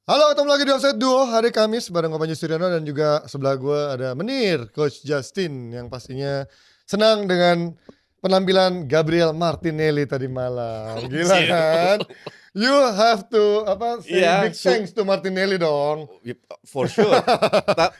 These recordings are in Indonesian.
Halo, ketemu lagi di Offside Duo hari Kamis bareng Kopanya Suryano dan juga sebelah gue ada Menir, Coach Justin yang pastinya senang dengan penampilan Gabriel Martinelli tadi malam. Gila Anjir. kan? You have to say Iya, big thanks to Martinelli dong. for sure.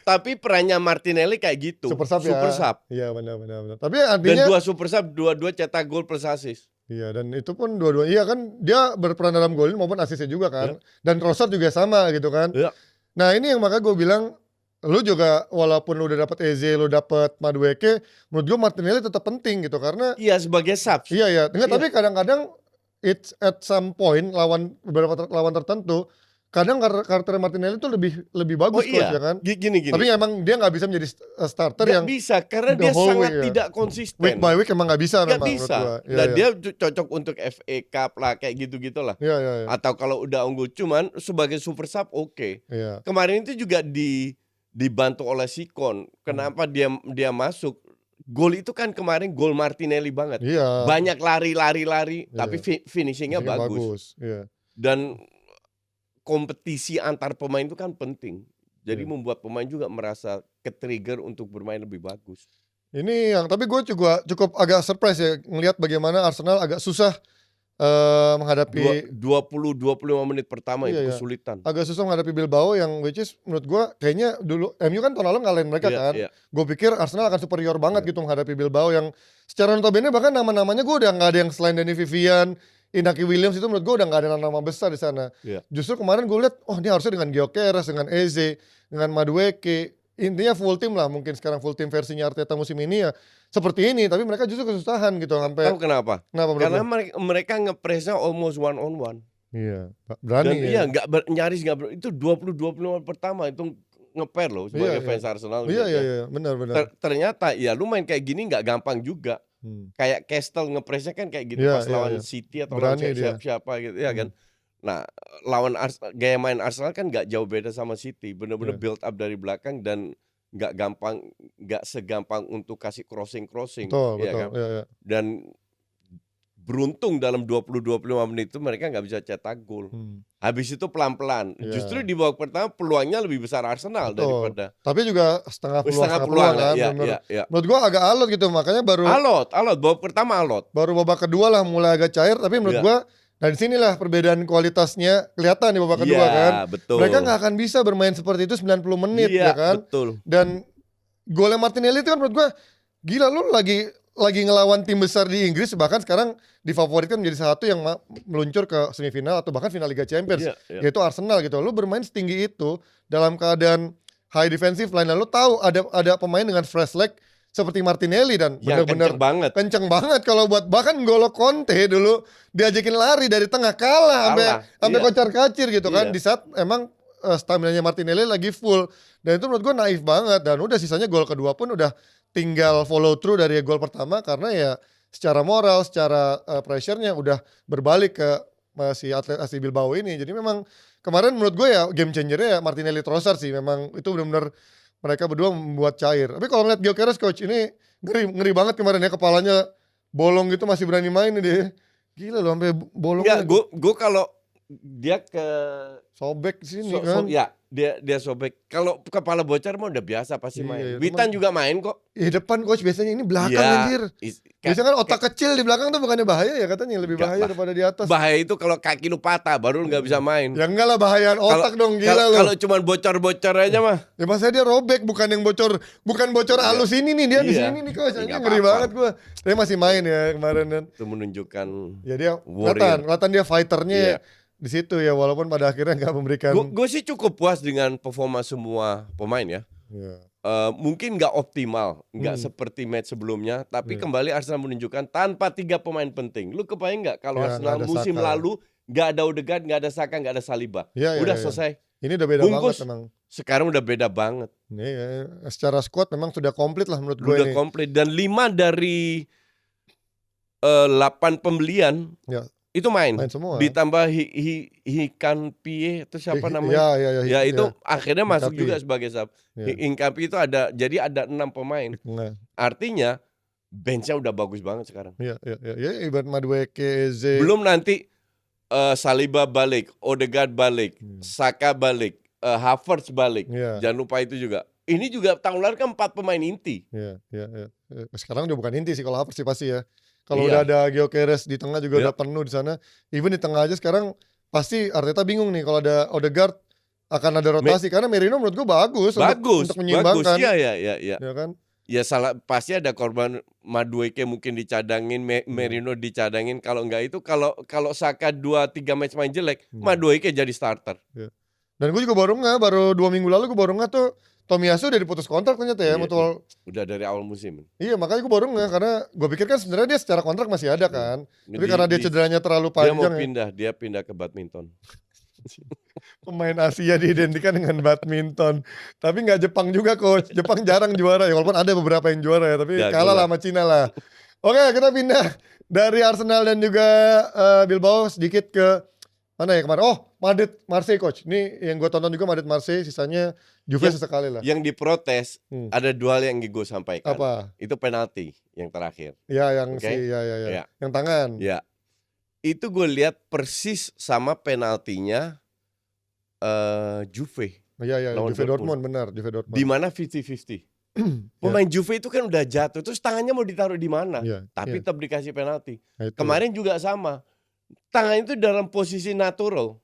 Tapi perannya Martinelli kayak gitu, Super sub super ya. sub. Iya benar. Tapi Dan artinya dua super sub, dua-dua cetak gol plus assist. iya, dan itu pun dua-dua iya kan dia berperan dalam golin maupun asisnya juga kan. Ya, Dan Trossard juga sama gitu kan. ya. Nah ini yang makanya gue bilang lu juga walaupun lu udah dapet Eze, lu dapet Madueke, menurut gue Martinelli tetap penting gitu karena Iya, sebagai sub. iya enggak, Iya. tapi kadang-kadang it's at some point lawan beberapa lawan tertentu kadang karakter Martinelli tuh lebih Oh bagus coach iya, ya kan. gini. Tapi emang dia nggak bisa menjadi starter Nggak yang bisa, karena the dia whole sangat way ya. tidak konsisten. Week by week emang nggak bisa Nggak memang menurut bisa. gua. Dan dia cocok untuk FA Cup lah, kayak gitu-gitu lah. Iya. Atau kalau udah unggul, cuman sebagai super sub oke. Iya. Kemarin itu juga dibantu oleh Sikon. Kenapa dia masuk? Gol itu kan kemarin gol Martinelli banget. Iya. Banyak lari, Iya. tapi finishingnya bagus. Iya. Dan kompetisi antar pemain itu kan penting. Jadi Iya. membuat pemain juga merasa ke-trigger untuk bermain lebih bagus. Ini yang tapi gue juga cukup agak surprise ya ngelihat bagaimana Arsenal agak susah menghadapi 20-25 menit pertama itu iya, kesulitan. agak susah menghadapi Bilbao yang which is menurut gue kayaknya dulu MU kan tahun lalu ngalahin mereka kan. Iya. Gue pikir Arsenal akan superior banget gitu menghadapi Bilbao yang secara notabene bahkan nama-namanya gue udah nggak ada yang selain Danny Vivian, Inaki Williams itu menurut gue udah nggak ada nama besar di sana. Iya. Justru kemarin gue lihat, oh ini harusnya dengan Gyökeres, dengan Eze, dengan Madueke, intinya full team lah mungkin sekarang full team versinya Arteta musim ini ya seperti ini, tapi mereka justru kesusahan gitu sampai. Tahu kenapa? Kenapa menurut Karena lo? mereka nge-press-nya almost one on one. Iya, Dan berani iya ya. nyaris nggak itu 20-25 pertama itu nge-pair loh sebagai fans Arsenal. Iya, benar. Ternyata ya lu main kayak gini nggak gampang juga. Kayak Castle nge-pressnya kan kayak gitu pas lawan City atau lawan siapa gitu ya kan. Nah, lawan gaya main Arsenal kan nggak jauh beda sama City, bener-bener build up dari belakang dan nggak segampang untuk kasih crossing, Betul. ya kan. Iya. Dan beruntung dalam 20-25 menit itu mereka nggak bisa cetak gol. Habis itu pelan-pelan. Justru di babak pertama peluangnya lebih besar Arsenal daripada. Tapi juga setengah peluang kan. Ya. Menurut gua agak alot gitu, makanya baru. Alot. Babak pertama alot. Baru babak kedua lah mulai agak cair, tapi menurut gua. Dan sinilah perbedaan kualitasnya kelihatan di babak kedua kan. Betul. Mereka nggak akan bisa bermain seperti itu 90 menit ya kan. Betul. Dan golnya Martinelli itu kan menurut gua gila, lu lagi ngelawan tim besar di Inggris, bahkan sekarang difavoritkan menjadi satu yang meluncur ke semifinal atau bahkan final Liga Champions, yaitu Arsenal gitu. Lu bermain setinggi itu dalam keadaan high defensive line, lu tahu ada pemain dengan fresh leg seperti Martinelli dan benar-benar kenceng banget kalau buat bahkan N'Golo Conte dulu diajakin lari dari tengah kalah sampai kocar-kacir gitu kan di saat emang stamina-nya Martinelli lagi full, dan itu menurut gue naif banget. Dan udah sisanya gol kedua pun udah tinggal follow through dari gol pertama karena ya secara moral, secara pressure-nya udah berbalik ke si atlet asli Bilbao ini. Jadi memang kemarin menurut gue ya game changer-nya ya Martinelli Trossard sih, memang itu benar-benar mereka berdua membuat cair. Tapi kalau ngeliat Gyökeres coach ini ngeri banget kemarin ya, kepalanya bolong gitu masih berani main nih dia. Gila loh sampai bolong. Ya, gue kalau dia ke sobek sini kan. Dia sobek. Kalau kepala bocor mah udah biasa pasti main. Witan juga main kok. Depan coach biasanya, ini belakang anjir. Biasanya kan otak kecil di belakang tuh bukannya bahaya ya katanya, lebih bahaya daripada di atas. Bahaya itu kalau kaki lu patah baru lu nggak bisa main. Ya enggak lah, bahayaan otak dong, gila lu. Kalau cuma bocor-bocor aja mah. Ya maksudnya dia robek, bukan yang bocor, halus ini nih, dia di sini nih coach. Ini ngeri banget gua. Dia masih main ya kemarin kan. Itu menunjukkan ya dia kelihatan dia fighternya di situ ya, walaupun pada akhirnya nggak memberikan. Gue sih cukup puas dengan performa semua pemain ya. Mungkin nggak optimal, nggak seperti match sebelumnya, tapi kembali Arsenal menunjukkan tanpa 3 pemain penting. Lu kebayang nggak kalau Arsenal musim lalu nggak ada Odegaard, nggak ada Saka, nggak ada Saliba, udah selesai. Ini udah beda banget memang. Sekarang udah beda banget. Secara squad memang sudah komplit lah menurut gue. Udah komplit, dan 5 dari 8 pembelian itu main semua. Ditambah Hikan Pie itu siapa namanya? Ya itu akhirnya masuk juga sebagai sub. Hincapie itu ada, jadi ada 6 pemain. Artinya benchnya udah bagus banget sekarang. Iya, ibarat Madueke, Eze. Belum nanti Saliba balik, Odegaard balik, Saka balik, Havertz balik. Jangan lupa itu juga. Ini juga tahun lalu kan 4 pemain inti. Iya. Sekarang udah bukan inti sih kalau Havertz sih pasti ya. Kalau udah ada Gyökeres di tengah juga udah penuh di sana. Even di tengah aja sekarang pasti Arteta bingung nih kalau ada Odegaard akan ada rotasi karena Merino menurut gue bagus untuk menyeimbangkan. Iya. Ya kan? Ya pasti ada korban. Madueke mungkin dicadangin, Merino dicadangin. Kalau enggak itu kalau Saka 2-3 match main jelek, Madueke jadi starter. Ya. Dan gue juga baru 2 minggu lalu gue baru nggak tuh Tomiyasu udah diputus kontrak ternyata ya, mutual. Udah dari awal musim. Iya, makanya gue baru nggak karena gue pikir kan sebenarnya dia secara kontrak masih ada kan. Tapi karena dia cederanya terlalu panjang. Dia pindah ke badminton. Pemain Asia diidentikan dengan badminton. Tapi nggak Jepang juga coach. Jepang jarang juara ya, walaupun ada beberapa yang juara ya, tapi kalah lah sama Cina lah. Oke, kita pindah dari Arsenal dan juga Bilbao sedikit ke mana ya kemarin? Oh, Madrid Marseille coach. Ini yang gue tonton juga Madrid Marseille, sisanya Juve sesekali lah. Yang diprotes ada 2 hal yang gue sampaikan. Apa? Itu penalti yang terakhir. Ya, yang yang tangan. Ya. Itu gue lihat persis sama penaltinya Juve. Iya, Juve Dortmund benar, Juve Dortmund. Di mana 50-50. Pemain Juve itu kan udah jatuh, terus tangannya mau ditaruh di mana? Tapi tetap dikasih penalti. Kemarin juga sama. Tangan itu dalam posisi natural,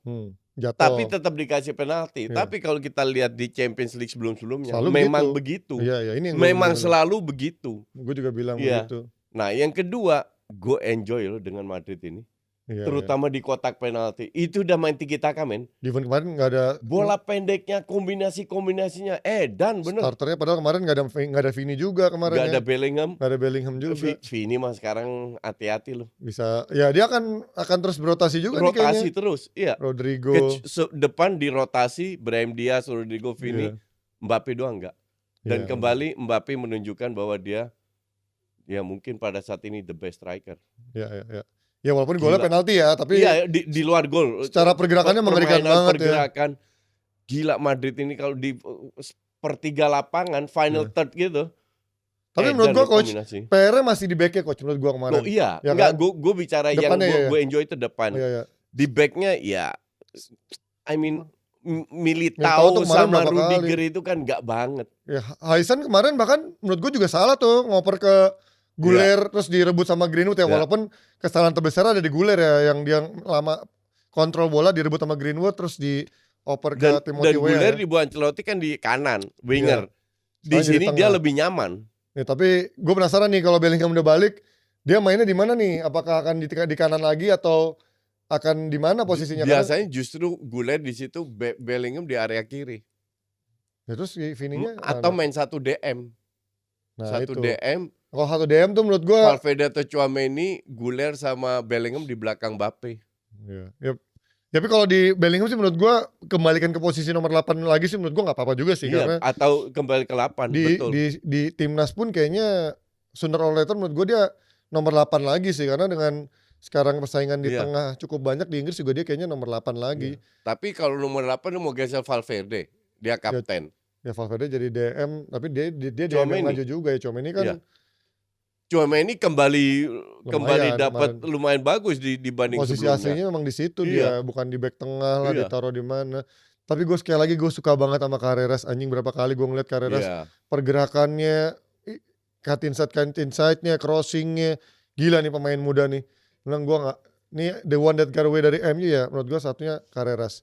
jatuh. Tapi tetap dikasih penalti. Tapi kalau kita lihat di Champions League sebelum-sebelumnya, memang begitu. Ini memang selalu begitu. Gue juga bilang begitu. Nah, yang kedua, gue enjoy loh dengan Madrid ini. Terutama di kotak penalti. Itu udah main tiki-taka men. Di event kemarin gak ada bola pendeknya, kombinasinya dan bener. Starternya padahal kemarin gak ada Vini juga kemarin. Gak ada Bellingham. Gak ada Bellingham juga. Vini mah sekarang hati-hati loh. Bisa. Ya dia akan terus berotasi juga nih kayaknya. Rotasi terus. Iya. Rodrigo. Depan dirotasi Brahim Diaz, Rodrigo, Vini. Mbappe doang enggak. Dan kembali Mbappe menunjukkan bahwa dia mungkin pada saat ini the best striker. Iya. Ya walaupun golnya penalti ya, tapi di luar gol. Secara pergerakannya mengerikan banget pergerakan. Gila Madrid ini kalau di sepertiga lapangan final third gitu. Tapi menurut gua coach PR masih di back-nya coach menurut gua kemarin. Oh iya, ya enggak kan? Gua bicara depannya yang gua enjoy itu depan. Di back-nya Militao sama Rudiger itu kan enggak banget. Ya, Haisen kemarin bahkan menurut gua juga salah tuh ngoper ke Guler terus direbut sama Greenwood ya, walaupun kesalahan terbesar ada di Guler ya, yang dia lama kontrol bola direbut sama Greenwood terus dioper ke Timothy Weah. Dan Guler di Ancelotti kan di kanan, winger. Di sini dia lebih nyaman. Ya, tapi gue penasaran nih kalau Bellingham udah balik, dia mainnya di mana nih? Apakah akan di kanan lagi atau akan di mana posisinya? Biasanya justru Guler di situ, Bellingham di area kiri. Ya, terus Vininya atau main 1 DM. Nah, 1 DM. Kalau 1 DM tuh menurut gue Valverde atau Tchouaméni, Guler sama Bellingham di belakang Mbappe. Ya. Tapi kalau di Bellingham sih menurut gue kembalikan ke posisi nomor 8 lagi sih menurut gue gak apa-apa juga sih. Karena atau kembali ke 8, betul. Di timnas pun kayaknya sooner or later menurut gue dia nomor 8 lagi sih. Karena dengan sekarang persaingan di tengah cukup banyak di Inggris juga dia kayaknya nomor 8 lagi. Tapi kalau nomor 8 lu mau geser Valverde, dia kapten. Ya Valverde jadi DM, tapi dia DM yang maju juga ya. Tchouaméni kan Tchouaméni kembali dapat lumayan bagus dibanding posisi sebelumnya. Posisi aslinya memang di situ dia, bukan di back tengah lah, ditaruh di mana. Tapi gue sekali lagi gue suka banget sama Carreras, anjing berapa kali gue ngeliat Carreras pergerakannya, cut inside-nya, crossingnya, gila nih pemain muda nih. Bilang gue nggak, nih the one that got away dari MU ya, menurut gue satunya Carreras.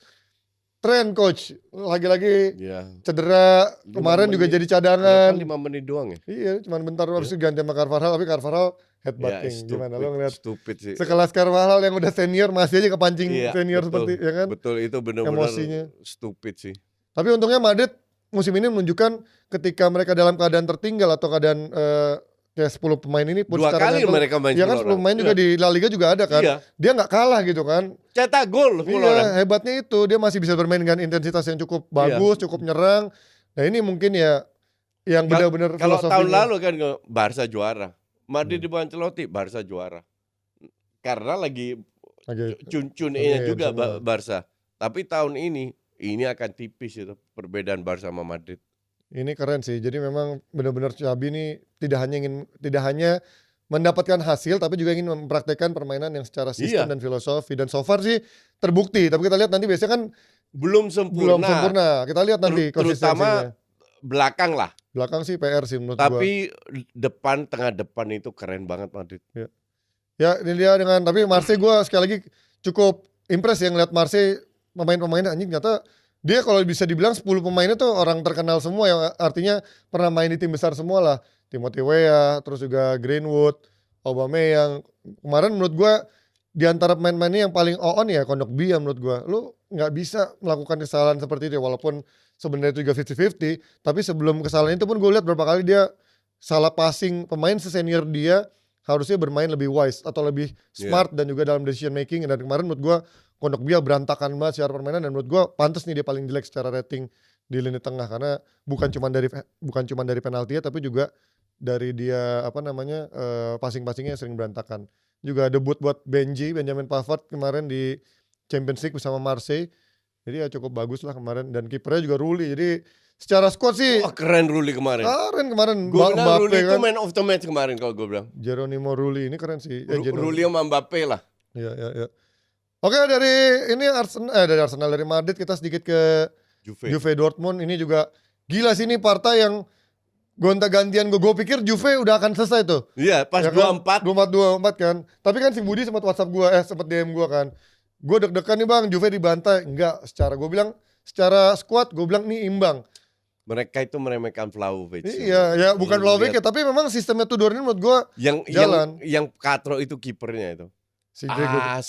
Trend coach, lagi-lagi cedera, kemarin juga jadi cadangan. 5 menit doang ya? Iya, cuma bentar habis itu ganti sama Carvajal, tapi Carvajal headbutting. Gimana lo ngeliat? Stupid sih. Sekelas Carvajal yang udah senior masih aja kepancing senior seperti ya kan? Betul, itu benar-benar stupid sih. Tapi untungnya Madrid musim ini menunjukkan ketika mereka dalam keadaan tertinggal atau keadaan kayak 10 pemain ini pun 2 kali mereka main ya kan 10 pemain juga di La Liga juga ada kan. Dia gak kalah gitu kan. Cetak gol. Hebatnya itu dia masih bisa bermain dengan intensitas yang cukup bagus, cukup nyerang. Nah ini mungkin ya yang benar-benar kalau tahun lalu kan Barca juara. Madrid di bawah Ancelotti, Barca juara. Karena lagi cun-cunnya juga Barca. Tapi tahun ini akan tipis itu perbedaan Barca sama Madrid. Ini keren sih. Jadi memang benar-benar Xabi ini tidak hanya mendapatkan hasil tapi juga ingin mempraktekkan permainan yang secara sistem dan filosofi, dan so far sih terbukti. Tapi kita lihat nanti biasanya kan belum sempurna. Kita lihat nanti terutama belakang lah. Belakang sih PR sih menurut gua. Tapi tengah depan itu keren banget Madrid. Ya ini dia tapi Marseille gua sekali lagi cukup impress yang lihat Marseille pemain-pemainnya anjing, ternyata dia kalau bisa dibilang 10 pemainnya tuh orang terkenal semua, yang artinya pernah main di tim besar semua lah. Timothy Weah, terus juga Greenwood, Aubameyang. Kemarin menurut gua di antara pemain-pemainnya yang paling on ya Kondogbia menurut gua. Lu nggak bisa melakukan kesalahan seperti itu walaupun sebenarnya itu juga 50-50, tapi sebelum kesalahan itu pun gue lihat berapa kali dia salah passing pemain sesenior dia, harusnya bermain lebih wise atau lebih smart dan juga dalam decision making. Dan kemarin menurut gua Kondogbia berantakan banget secara permainan, dan menurut gua pantas nih dia paling jelek secara rating di lini tengah, karena bukan cuma dari penaltinya tapi juga dari dia passing-passingnya sering berantakan. Juga debut buat Benjamin Pavard kemarin di Champions League bersama Marseille. Jadi ya cukup bagus lah kemarin, dan kipernya juga Rulli. Jadi secara squad sih keren Rulli kemarin. Gue bilang Rulli itu man of the match kemarin kalau gue bilang. Geronimo Rulli ini keren sih. Rulli sama Mbappe lah. Iya. Oke, dari Arsenal, dari Madrid kita sedikit ke Juve Dortmund. Ini juga gila sih, ini partai yang gonta-gantian. Gue pikir Juve udah akan selesai tuh. Iya, pas 2-4 kan. Tapi kan si Budi sempat WhatsApp gue, sempat DM gue kan. Gue deg-degan nih bang, Juve dibantai. Enggak, secara squad gue bilang nih imbang. Mereka itu meremehkan Vlahovic. Iya, bukan Vlahovic ya, tapi memang sistemnya Tudor ini menurut gue jalan. Yang katro itu kipernya itu.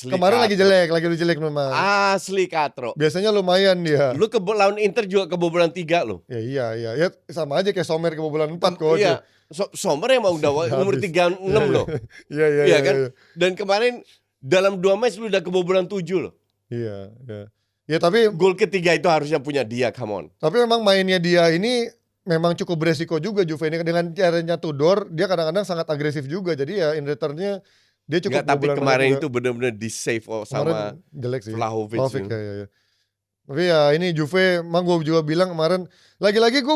Kemarin lagi jelek memang. Asli katro. Biasanya lumayan dia. Lu lawan Inter juga kebobolan 3 lo. Iya. Ya sama aja kayak Sommer kebobolan 4 kok. Iya. Sommer emang udah umur 36 loh. Iya kan? Dan kemarin dalam 2 match lu udah kebobolan 7 loh. Iya. Ya tapi gol ketiga itu harusnya punya dia, come on. Tapi memang mainnya dia ini memang cukup beresiko juga Juve ini, dengan caranya Tudor, dia kadang-kadang sangat agresif juga. Jadi ya in return-nya dia cukup. Tapi kemarin itu benar-benar di save sama Vlahovic. Ya. Tapi ya ini Juve, emang gue juga bilang kemarin, lagi-lagi gue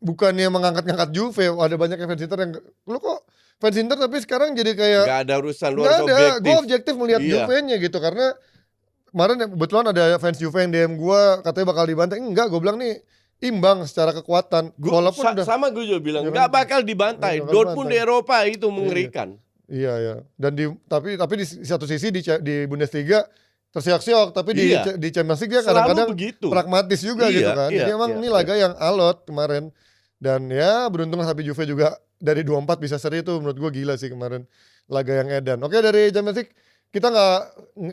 bukannya mengangkat-ngangkat Juve. Ada banyak fans Inter yang, lu kok fans Inter tapi sekarang jadi kayak gak ada urusan, lu harus objektif. Gue objektif melihat Juve-nya gitu, karena kemarin kebetulan ada fans Juve yang DM gue katanya bakal dibantai. Enggak, gue bilang nih imbang secara kekuatan. Walaupun sama gue juga bilang gak bakal dibantai. Dortmund di Eropa itu mengerikan. Iya. Dan tapi di satu sisi di Bundesliga tersiok-siok, tapi di Champions League dia kadang-kadang pragmatis juga gitu kan. Jadi emang ini laga yang alot kemarin. Dan ya beruntung tapi Juve juga dari 2-4 bisa seri, itu menurut gue gila sih kemarin laga yang edan. Oke, dari Champions League kita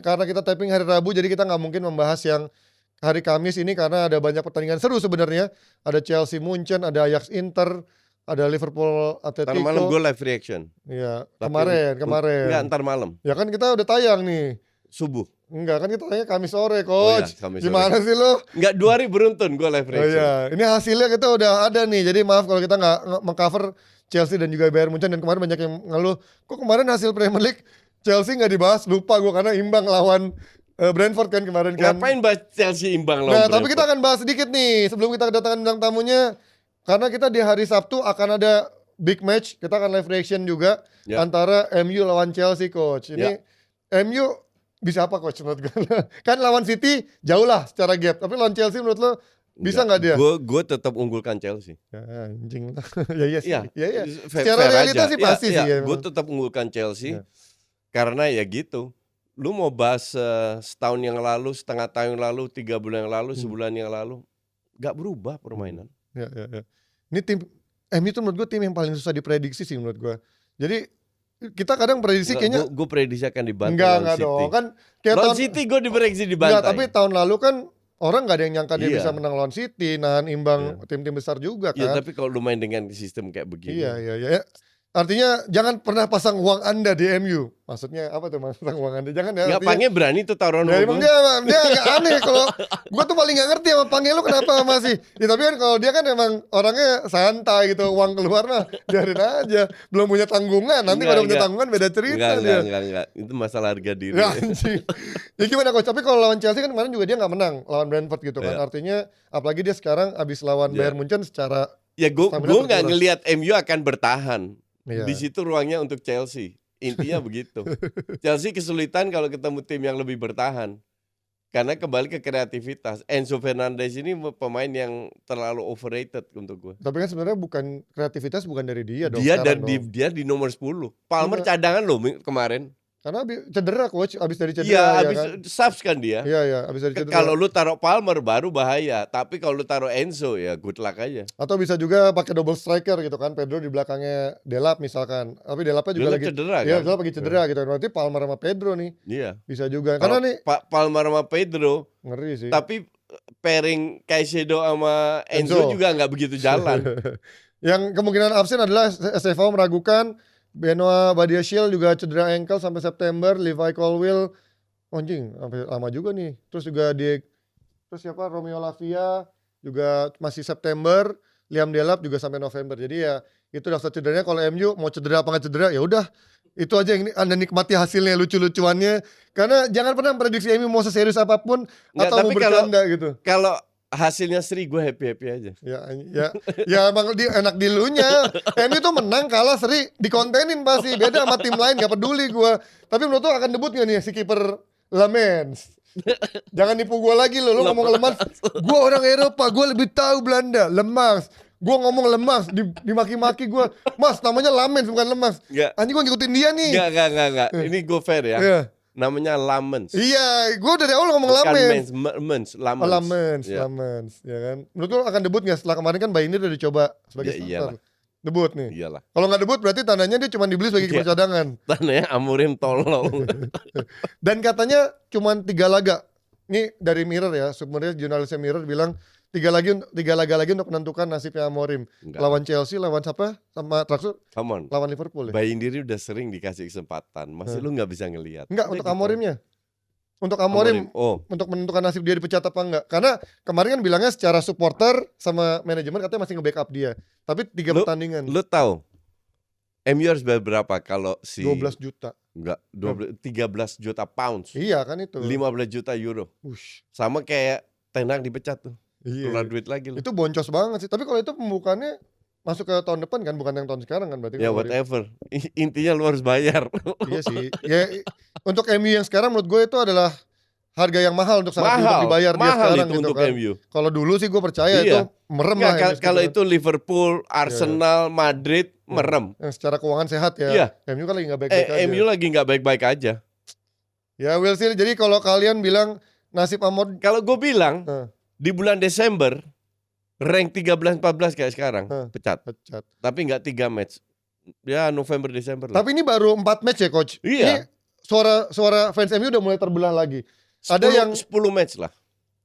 karena kita taping hari Rabu, jadi kita nggak mungkin membahas yang hari Kamis ini karena ada banyak pertandingan seru sebenarnya. Ada Chelsea Munchen, ada Ajax Inter, ada Liverpool Atletico. Ntar malam gue live reaction. Iya, kemarin. Enggak, ntar malam. Ya kan kita udah tayang nih. Subuh. Enggak, kan kita tayang Kamis sore, Coach. Kamis gimana sore sih lo? Enggak, 2 hari beruntun gue live reaction. Iya, ini hasilnya kita udah ada nih. Jadi maaf kalau kita nggak mengcover Chelsea dan juga Bayern Munchen. Dan kemarin banyak yang ngeluh, kok kemarin hasil Premier League Chelsea nggak dibahas. Lupa gue karena imbang lawan Brentford kan kemarin kan. Ngapain bahas Chelsea imbang lawan Brentford? Tapi kita akan bahas sedikit nih sebelum kita kedatangan bintang tamunya. Karena kita di hari Sabtu akan ada big match. Kita akan live reaction juga antara MU lawan Chelsea, Coach. Ini MU bisa apa, Coach, menurut gue? Kan lawan City jauh lah secara gap. Tapi lawan Chelsea menurut lo bisa nggak dia? Gue tetap unggulkan Chelsea. Ya, anjing. Iya. Secara realitas sih pasti sih. Gue tetap unggulkan Chelsea. Karena ya gitu. Lu mau bahas setahun yang lalu, setengah tahun yang lalu, 3 bulan yang lalu, sebulan yang lalu, gak berubah permainan. Ya. Ini tim MU itu menurut gue tim yang paling susah diprediksi sih menurut gue. Jadi kita kadang prediksi kayaknya gue prediksi akan dibantu enggak dong. Kan lawan City gue diprediksi dibantai. Enggak, tapi tahun lalu kan orang nggak ada yang nyangka dia bisa menang lawan City, nahan imbang tim-tim besar juga kan. Iya, tapi kalau lu main dengan sistem kayak begini. Iya. Artinya jangan pernah pasang uang Anda di MU. Maksudnya apa tuh pasang uang Anda? Jangan ya. Nggak, Pange berani tuh taruhan ya, emang dia agak aneh. Kalau gue tuh paling nggak ngerti sama Pange lu kenapa masih. Ya tapi kan kalau dia kan emang orangnya santai gitu, uang keluar mah biarin aja. Belum punya tanggungan. Nanti kalau punya tanggungan beda cerita dia. Enggak. Itu masalah harga diri. Ya gimana, Coach? Tapi kalau lawan Chelsea kan kemarin juga dia nggak menang lawan Brentford gitu kan. Artinya apalagi dia sekarang abis lawan Bayern Munchen secara ya gue nggak ngelihat MU akan bertahan. Di situ ruangnya untuk Chelsea. Intinya begitu. Chelsea kesulitan kalau ketemu tim yang lebih bertahan. Karena kembali ke kreativitas. Enzo Fernandez ini pemain yang terlalu overrated untuk gue. Tapi kan sebenarnya kreativitas bukan dari dia dong. Dia di nomor 10. Palmer cadangan loh kemarin. Karena cedera coach, abis dari cedera. Iya, abis kan? Subs kan dia. Iya, abis dari cedera. Kalau lu taruh Palmer baru bahaya, tapi kalau lu taruh Enzo ya good luck aja. Atau bisa juga pakai double striker gitu kan, Pedro di belakangnya Delap misalkan. Tapi Delapnya juga lagi cedera kan. Iya, Delap lagi cedera gitu. Berarti Palmer sama Pedro nih. Iya. Bisa juga. Karena nih Palmer sama Pedro ngeri sih. Tapi pairing Caicedo sama Enzo juga nggak begitu jalan. Yang kemungkinan absen adalah SFO meragukan Benoit Badiashile juga cedera ankle sampai September, Levi Colwill anjing sampai lama juga nih. Terus juga terus siapa Romeo Lavia juga masih September, Liam Delap juga sampai November. Jadi ya itu daftar cederanya. Kalau MU mau cedera apa nggak cedera ya udah itu aja yang Anda nikmati hasilnya, lucu-lucuannya. Karena jangan pernah prediksi MU mau seserius apapun atau mau bercanda gitu. Kalau hasilnya seri gue happy aja. Ya emang enak di lunya. MU tuh menang kalah seri dikontenin pasti. Beda sama tim lain gak peduli gue. Tapi menurut lu akan debut gak nih si kiper Lamens? Jangan nipu gue lagi lo. Lu ngomong Lemans. Gue orang Eropa, gue lebih tahu Belanda. Lemans. Gue ngomong Lemans, dimaki-maki gue. Mas namanya Lamens bukan Lemans. Anjing gue ngikutin dia nih. Enggak. Ini gue fair ya. Namanya Lamens. Iya, gue dari awal ngomong Lamens. Lamens. Lamens, ya kan. Menurut lu akan debut nggak? Setelah kemarin kan Bainir udah dicoba sebagai starter. Debut nih. Iyalah. Kalau nggak debut berarti tandanya dia cuma dibeli sebagai kiper cadangan. Tandanya Amorim tolong. Dan katanya cuma 3 laga. Ini dari Mirror ya, sebenarnya jurnalisnya Mirror bilang 3 laga lagi untuk menentukan nasibnya Amorim. Lawan Chelsea, lawan siapa? Sama terakhir lawan Liverpool ya. Bayindiri udah sering dikasih kesempatan, masih lu nggak bisa ngelihat. Enggak, untuk Amorimnya. Untuk Amorim, untuk menentukan nasib dia dipecat apa enggak. Karena kemarin kan bilangnya secara supporter sama manajemen katanya masih nge-backup dia. Tapi 3 pertandingan. Lu tahu MU harus bayar berapa kalau si 12 juta. Enggak, 13 juta pounds. Iya kan itu. 15 juta euro. Sama kayak Ten Hag dipecat tuh. Keluar duit lagi loh. Itu boncos banget sih. Tapi kalau itu pembukaannya masuk ke tahun depan kan, bukan yang tahun sekarang kan berarti. Ya whatever. Intinya lu harus bayar. Iya sih. Ya untuk MU yang sekarang menurut gue itu adalah harga yang mahal untuk sangat untuk dibayar dia sekarang itu gitu untuk kan. MU. Kalau dulu sih gue percaya itu merem lah. Kalau itu Liverpool, Arsenal, Madrid merem. Yang secara keuangan sehat ya. MU kan lagi nggak baik-baik aja. MU lagi nggak baik-baik aja. Ya we'll see. Jadi kalau kalian bilang nasib Amorim, kalau gue bilang di bulan Desember rank 13-14 kayak sekarang pecat. Tapi nggak 3 match. Ya November Desember lah. Tapi ini baru 4 match ya coach. Iya. Ini suara fans MU udah mulai terbelah lagi. 10, ada yang 10 match lah.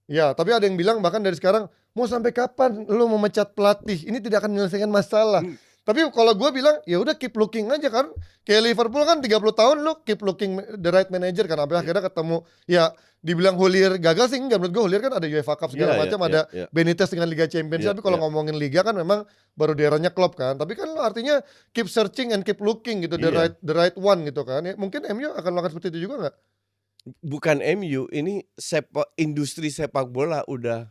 Ya, tapi ada yang bilang bahkan dari sekarang mau sampai kapan lu memecat pelatih? Ini tidak akan menyelesaikan masalah. Tapi kalau gue bilang ya udah keep looking aja kan. Kayak Liverpool kan 30 tahun lu keep looking the right manager kan. Sampai akhirnya ketemu ya dibilang Houllier gagal sih enggak. Menurut gue Houllier kan ada UEFA Cup segala macam, ada Benitez dengan Liga Champions. Tapi kalau ngomongin Liga kan memang baru di eranya Klopp kan. Tapi kan lu artinya keep searching and keep looking gitu, the right one gitu kan. Ya, mungkin MU akan melakukan seperti itu juga enggak? Bukan MU, ini industri sepak bola udah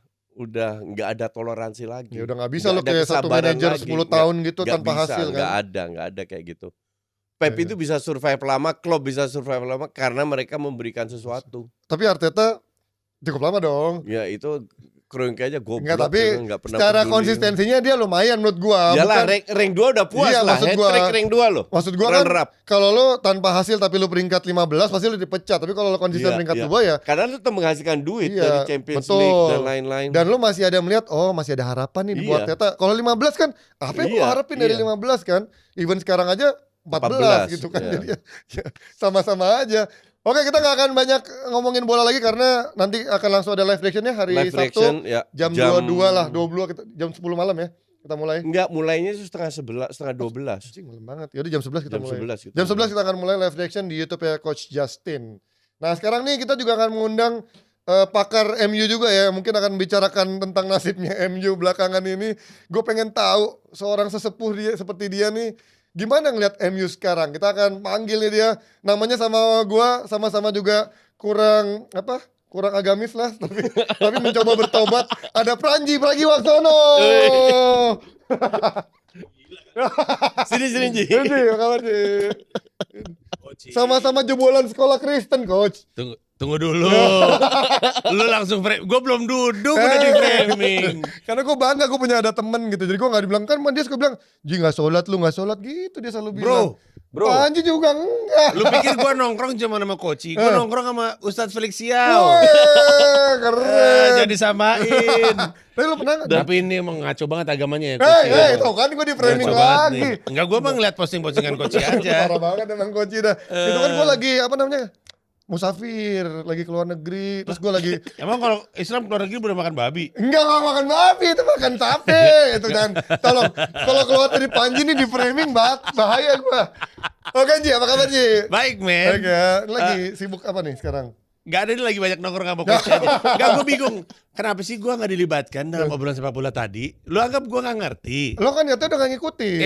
nggak ada toleransi lagi. Ya udah nggak bisa lo kayak satu manajer 10 tahun gitu tanpa hasil kan. Nggak ada kayak gitu. Pep itu bisa survive lama, Klopp bisa survive lama karena mereka memberikan sesuatu. Tapi Arteta cukup lama dong. Ya itu Kroenke aja goblok. Enggak, tapi secara konsistensinya dia lumayan menurut gua. Yalah, rank 2 udah puas lah. Hat-trick rank 2 loh. Maksud gua kan kalau lo tanpa hasil tapi lo peringkat 15 pasti lo dipecat. Tapi kalau lo konsisten peringkat 2 ya. Karena lo tuh menghasilkan duit dari Champions League dan lain-lain. Dan lo masih ada melihat masih ada harapan nih buat Arteta. Kalau 15 kan apa yang lo harapin dari 15 kan? Even sekarang aja 14 gitu kan. Jadi ya, sama-sama aja. Oke, kita gak akan banyak ngomongin bola lagi karena nanti akan langsung ada live reaction-nya hari Sabtu jam 22 lah, 22 jam 10 malam ya. Kita mulai. Enggak, mulainya itu setengah 12. Anjing, malam banget. Yaudah jam 11 kita mulai. 11 jam 11 kita akan mulai live reaction di YouTube ya Coach Justin. Nah, sekarang nih kita juga akan mengundang pakar MU juga ya. Mungkin akan bicarakan tentang nasibnya MU belakangan ini. Gue pengen tahu seorang sesepuh dia seperti dia nih gimana ngeliat MU sekarang. Kita akan panggil dia. Namanya sama gua sama-sama juga kurang kurang agamis lah, tapi mencoba bertobat. Ada Pranji Pragiwaksono. Sini Ji. Ji, apa kabar Ji? Sama-sama jebolan sekolah Kristen, Coach. Tunggu dulu. Lu langsung gue belum duduk udah di framing. Karena gue bangga gue punya ada temen gitu. Jadi gue gak dibilang kan dia suka bilang, Ji gak sholat lu gak sholat gitu dia selalu bilang. Bro. Panji juga enggak. Lu pikir gue nongkrong cuma sama Koci? Gue nongkrong sama Ustadz Felix Siau. Weh, keren. Jadi samain. Tapi lu pernah gak? Tapi ini emang ngaco banget agamanya ya. Hei, tau kan gue di framing Ngaco banget lagi. nih. Enggak, gue emang ngeliat posting-postingan Koci aja. Parah banget emang Koci dah. Itu kan gue lagi apa namanya? Musafir, lagi keluar negeri. Terus gue lagi Emang kalau Islam keluar negeri boleh makan babi? enggak makan babi, itu makan sapi itu dan tolong kalau keluar dari Panji nih di framing bahaya gue. Oke Ji, apa kabar Ji? Baik men. Baik ya. Lagi sibuk apa nih sekarang? Gak ada, dia lagi banyak nongkrong sama Koci aja. Gak, gue bingung. Kenapa sih gue gak dilibatkan dalam obrolan sepak bola tadi? Lu anggap gue gak ngerti? Lo kan katanya udah gak ngikutin.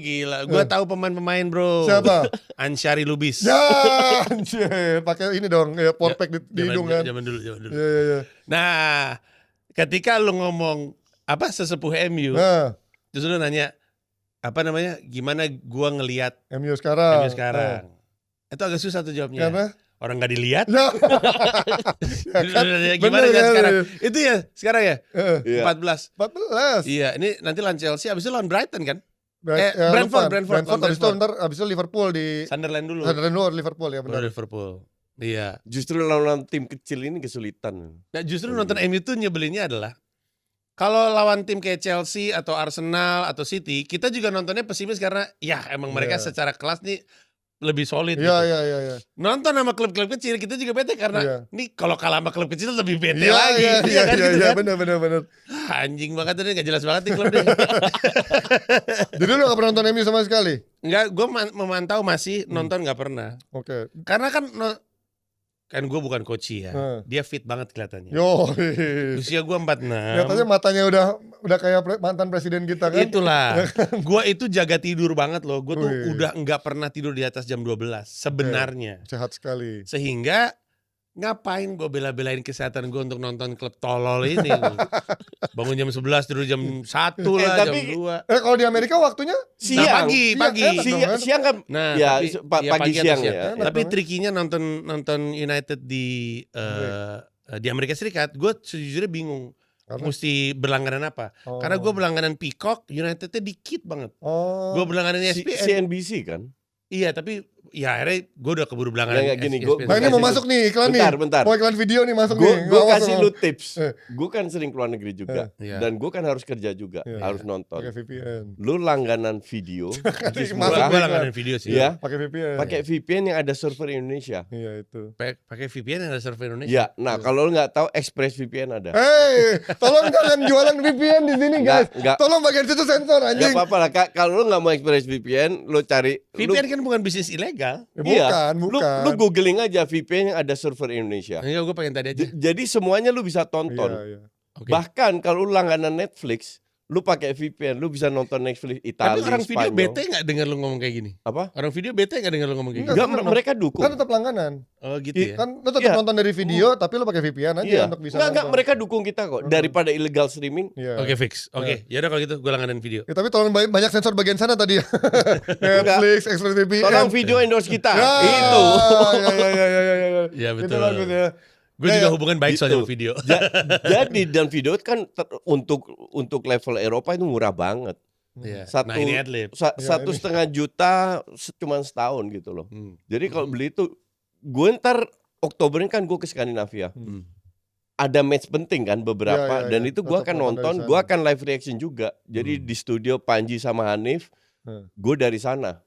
Gila. Gue tahu pemain-pemain bro. Siapa? Ansyari Lubis. Ya, anjir. Pakai ini dong, ya portpack di hidung kan. Zaman dulu. Iya. Nah, ketika lu ngomong apa sesepuh MU, Nah, terus lu nanya apa namanya, gimana gua ngelihat MU sekarang. MU sekarang, itu agak susah tuh jawabnya. Karena? Orang nggak dilihat. Ya. kan? Gimana Bener ya kan? sekarang? Itu ya sekarang ya. Iya. 14. 14. Iya, ini nanti lawan Chelsea, abis itu lawan Brighton kan? Brentford. Brentford. Habis itu ntar habis itu Liverpool di Sunderland dulu. Sunderland Liverpool ya benar. Liverpool. Iya. Justru lawan tim kecil ini kesulitan. Nah justru nonton MU tuh nyebelinnya adalah kalau lawan tim kayak Chelsea atau Arsenal atau City, kita juga nontonnya pesimis karena ya emang mereka secara kelas nih lebih solid gitu. Iya. Nonton sama klub-klub kecil kita juga bete karena nih kalau kalah sama klub kecil lebih bete lagi. Iya, kan, gitu kan? benar. Anjing banget ini, gak jelas banget nih klub deh. Jadi lu gak pernah nonton MU sama sekali? Enggak, gue memantau masih, nonton gak pernah. Oke. Karena kan gue bukan coach ya. Dia fit banget kelihatannya. Yo. Usia gue 46. Katanya matanya udah kayak mantan presiden kita kan. Itulah. Gue itu jaga tidur banget loh. Gue tuh udah nggak pernah tidur di atas jam 12 sebenarnya. Sehat sekali. Sehingga ngapain gue bela-belain kesehatan gue untuk nonton klub tolol ini. Bangun jam 11 tidur jam 1 lah, jam 2. Kalau di Amerika waktunya Siang. Pagi. Siang kan. Nah, ya, tapi, pagi atau siang ya. Tapi trikinya nonton United di Amerika Serikat, gue sejujurnya bingung. Mesti berlangganan apa? Karena gue berlangganan Peacock, Unitednya dikit banget. Gue berlangganan ESPN. CNBC kan? Iya, tapi ya akhirnya gue udah keburu berlangganan. Gini, nah ini mau masuk nih iklan bentar. Mau iklan video nih masuk nih. Gue kasih lu tips. Gue kan sering keluar negeri juga. Dan gue kan harus kerja juga. Harus nonton. Pakai VPN. Lu langganan video. Gue langganan video sih. Ya. Pakai VPN. Pakai VPN yang ada server Indonesia. Iya itu. Pakai VPN yang ada server Indonesia. Ya, nah kalau lu nggak tahu ExpressVPN ada. Tolong jangan jualan VPN di sini guys. Tolong bagian situ sensor anjing. Gak apa-apa lah. Kalau lu nggak mau ExpressVPN, lu cari. VPN kan bukan bisnis ilegal. Bukan. Lu googling aja VPN yang ada server Indonesia. Enggak, gue pengen tadi aja. Jadi semuanya lu bisa tonton. Iya. Okay. Bahkan kalau lu langganan Netflix, lu pakai VPN, lu bisa nonton Netflix Italia, Tapi orang video Spanyol. bete nggak dengar lu ngomong kayak gini? Apa? Orang video bete nggak dengar lu ngomong kayak gini? Enggak, mereka dukung. Kan tetap langganan. Oh gitu ya. Kan lu tetap nonton dari video tapi lu pakai VPN aja untuk bisa Enggak, nonton. mereka dukung kita kok. Daripada illegal streaming. Oke, fix. Oke, ya udah kalau gitu gue langganan video. Ya, tapi tolong banyak sensor bagian sana tadi ya. Netflix, ExpressVPN. Tolong video endorse kita. Ya, Itu. Ya Itu betul. bagus ya. Gue juga hubungan baik soalnya sama video. Jadi dan video kan untuk level Eropa itu murah banget. Iya. Satu, Nah ini adlib. 1,5 juta cuma setahun gitu loh. Jadi kalau beli itu, gue ntar Oktober ini kan gue ke Skandinavia. Ada match penting kan beberapa, dan itu gue akan nonton, gue akan live reaction juga. Jadi di studio Panji sama Hanif, gue dari sana.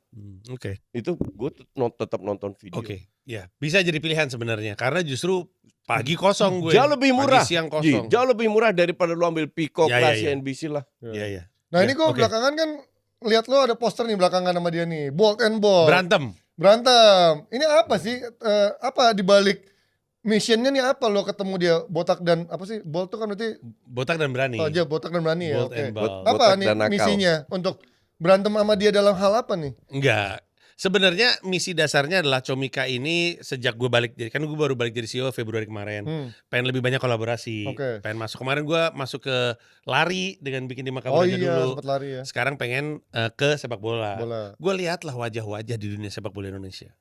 Oke. Itu gue tetap nonton video. Oke. Ya bisa jadi pilihan sebenarnya karena justru pagi kosong gue. Jauh lebih murah. Pagi siang kosong. Jauh lebih murah daripada lu ambil Peacock lah, CNBC lah. Iya. Nah ini gue belakangan kan lihat lo ada poster nih belakangan sama dia nih, Bolt and Bolt. Berantem. Ini apa sih? Apa dibalik missionnya nih apa lo ketemu dia botak dan apa sih? Bolt tuh kan berarti botak dan berani. Oh aja botak dan berani ya. Bolt and Bolt. Apa nih misinya untuk berantem sama dia dalam hal apa nih? Enggak. Sebenarnya misi dasarnya adalah Comika ini sejak gue balik kan gue baru balik jadi CEO Februari kemarin. Pengen lebih banyak kolaborasi. Pengen masuk kemarin gue masuk ke lari dengan bikin di Makabarnya dulu. Sempet lari ya. Sekarang pengen ke sepak bola. Gue lihatlah wajah-wajah di dunia sepak bola Indonesia.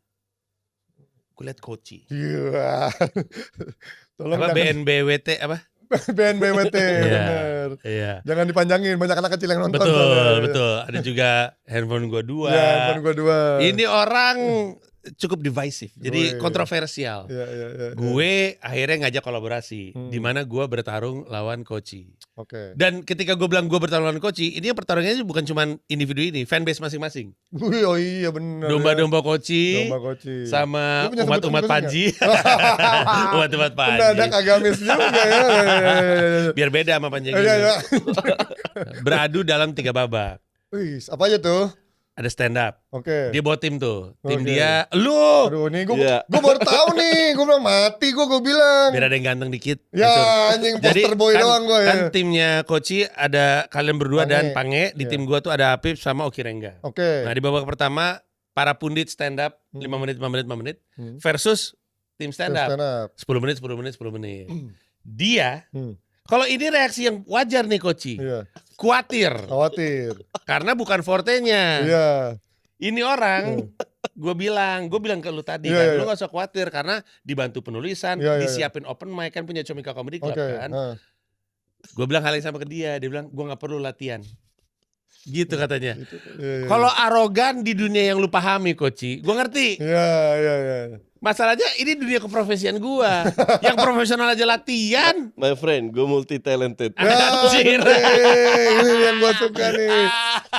Gue lihat Koci. Iya. Tolong apa BNBWT apa? BNBWT, bener. Iya. Jangan dipanjangin, banyak anak kecil yang nonton. Betul. Ada juga handphone gue 2. Ya, handphone gue 2. Ini orang cukup divisive, jadi kontroversial. Gue akhirnya ngajak kolaborasi, di mana gue bertarung lawan Koci. Dan ketika gue bilang gue bertarung lawan Koci, ini pertarungannya bukan cuma individu ini, fanbase masing-masing. Oh iya benar. Domba-domba Koci, sama umat-umat Panji. Umat-umat Panji. Mendadak agamis juga ya. Biar beda sama Panji. Beradu dalam 3 babak. Wih, apa aja tuh? Ada stand up. Dia bawa tim tuh. Tim dia, lu. Aduh nih gue baru tahu nih. Gue bilang mati gue bilang. Biar ada yang ganteng dikit. Ya anjing poster boy doang gue ya. Kan timnya Koci ada kalian berdua dan Pange. Di tim gue tuh ada Apip sama Oki Rengga. Nah di babak pertama para pundit stand up 5 menit. Versus tim stand up 10 menit. Dia kalau ini reaksi yang wajar nih Koci. Khawatir. Karena bukan fortenya. Ini orang, gue bilang ke lu tadi kan, lu gak usah khawatir karena dibantu penulisan, disiapin open mic kan punya Comika Comedy Club kan. Gue bilang hal yang sama ke dia bilang gue gak perlu latihan. Gitu katanya. Kalau arogan di dunia yang lu pahami Koci, gue ngerti. Masalahnya ini dunia keprofesian gua. Yang profesional aja latihan. My friend, gue multi talented. Anjir. Ini yang gue suka nih.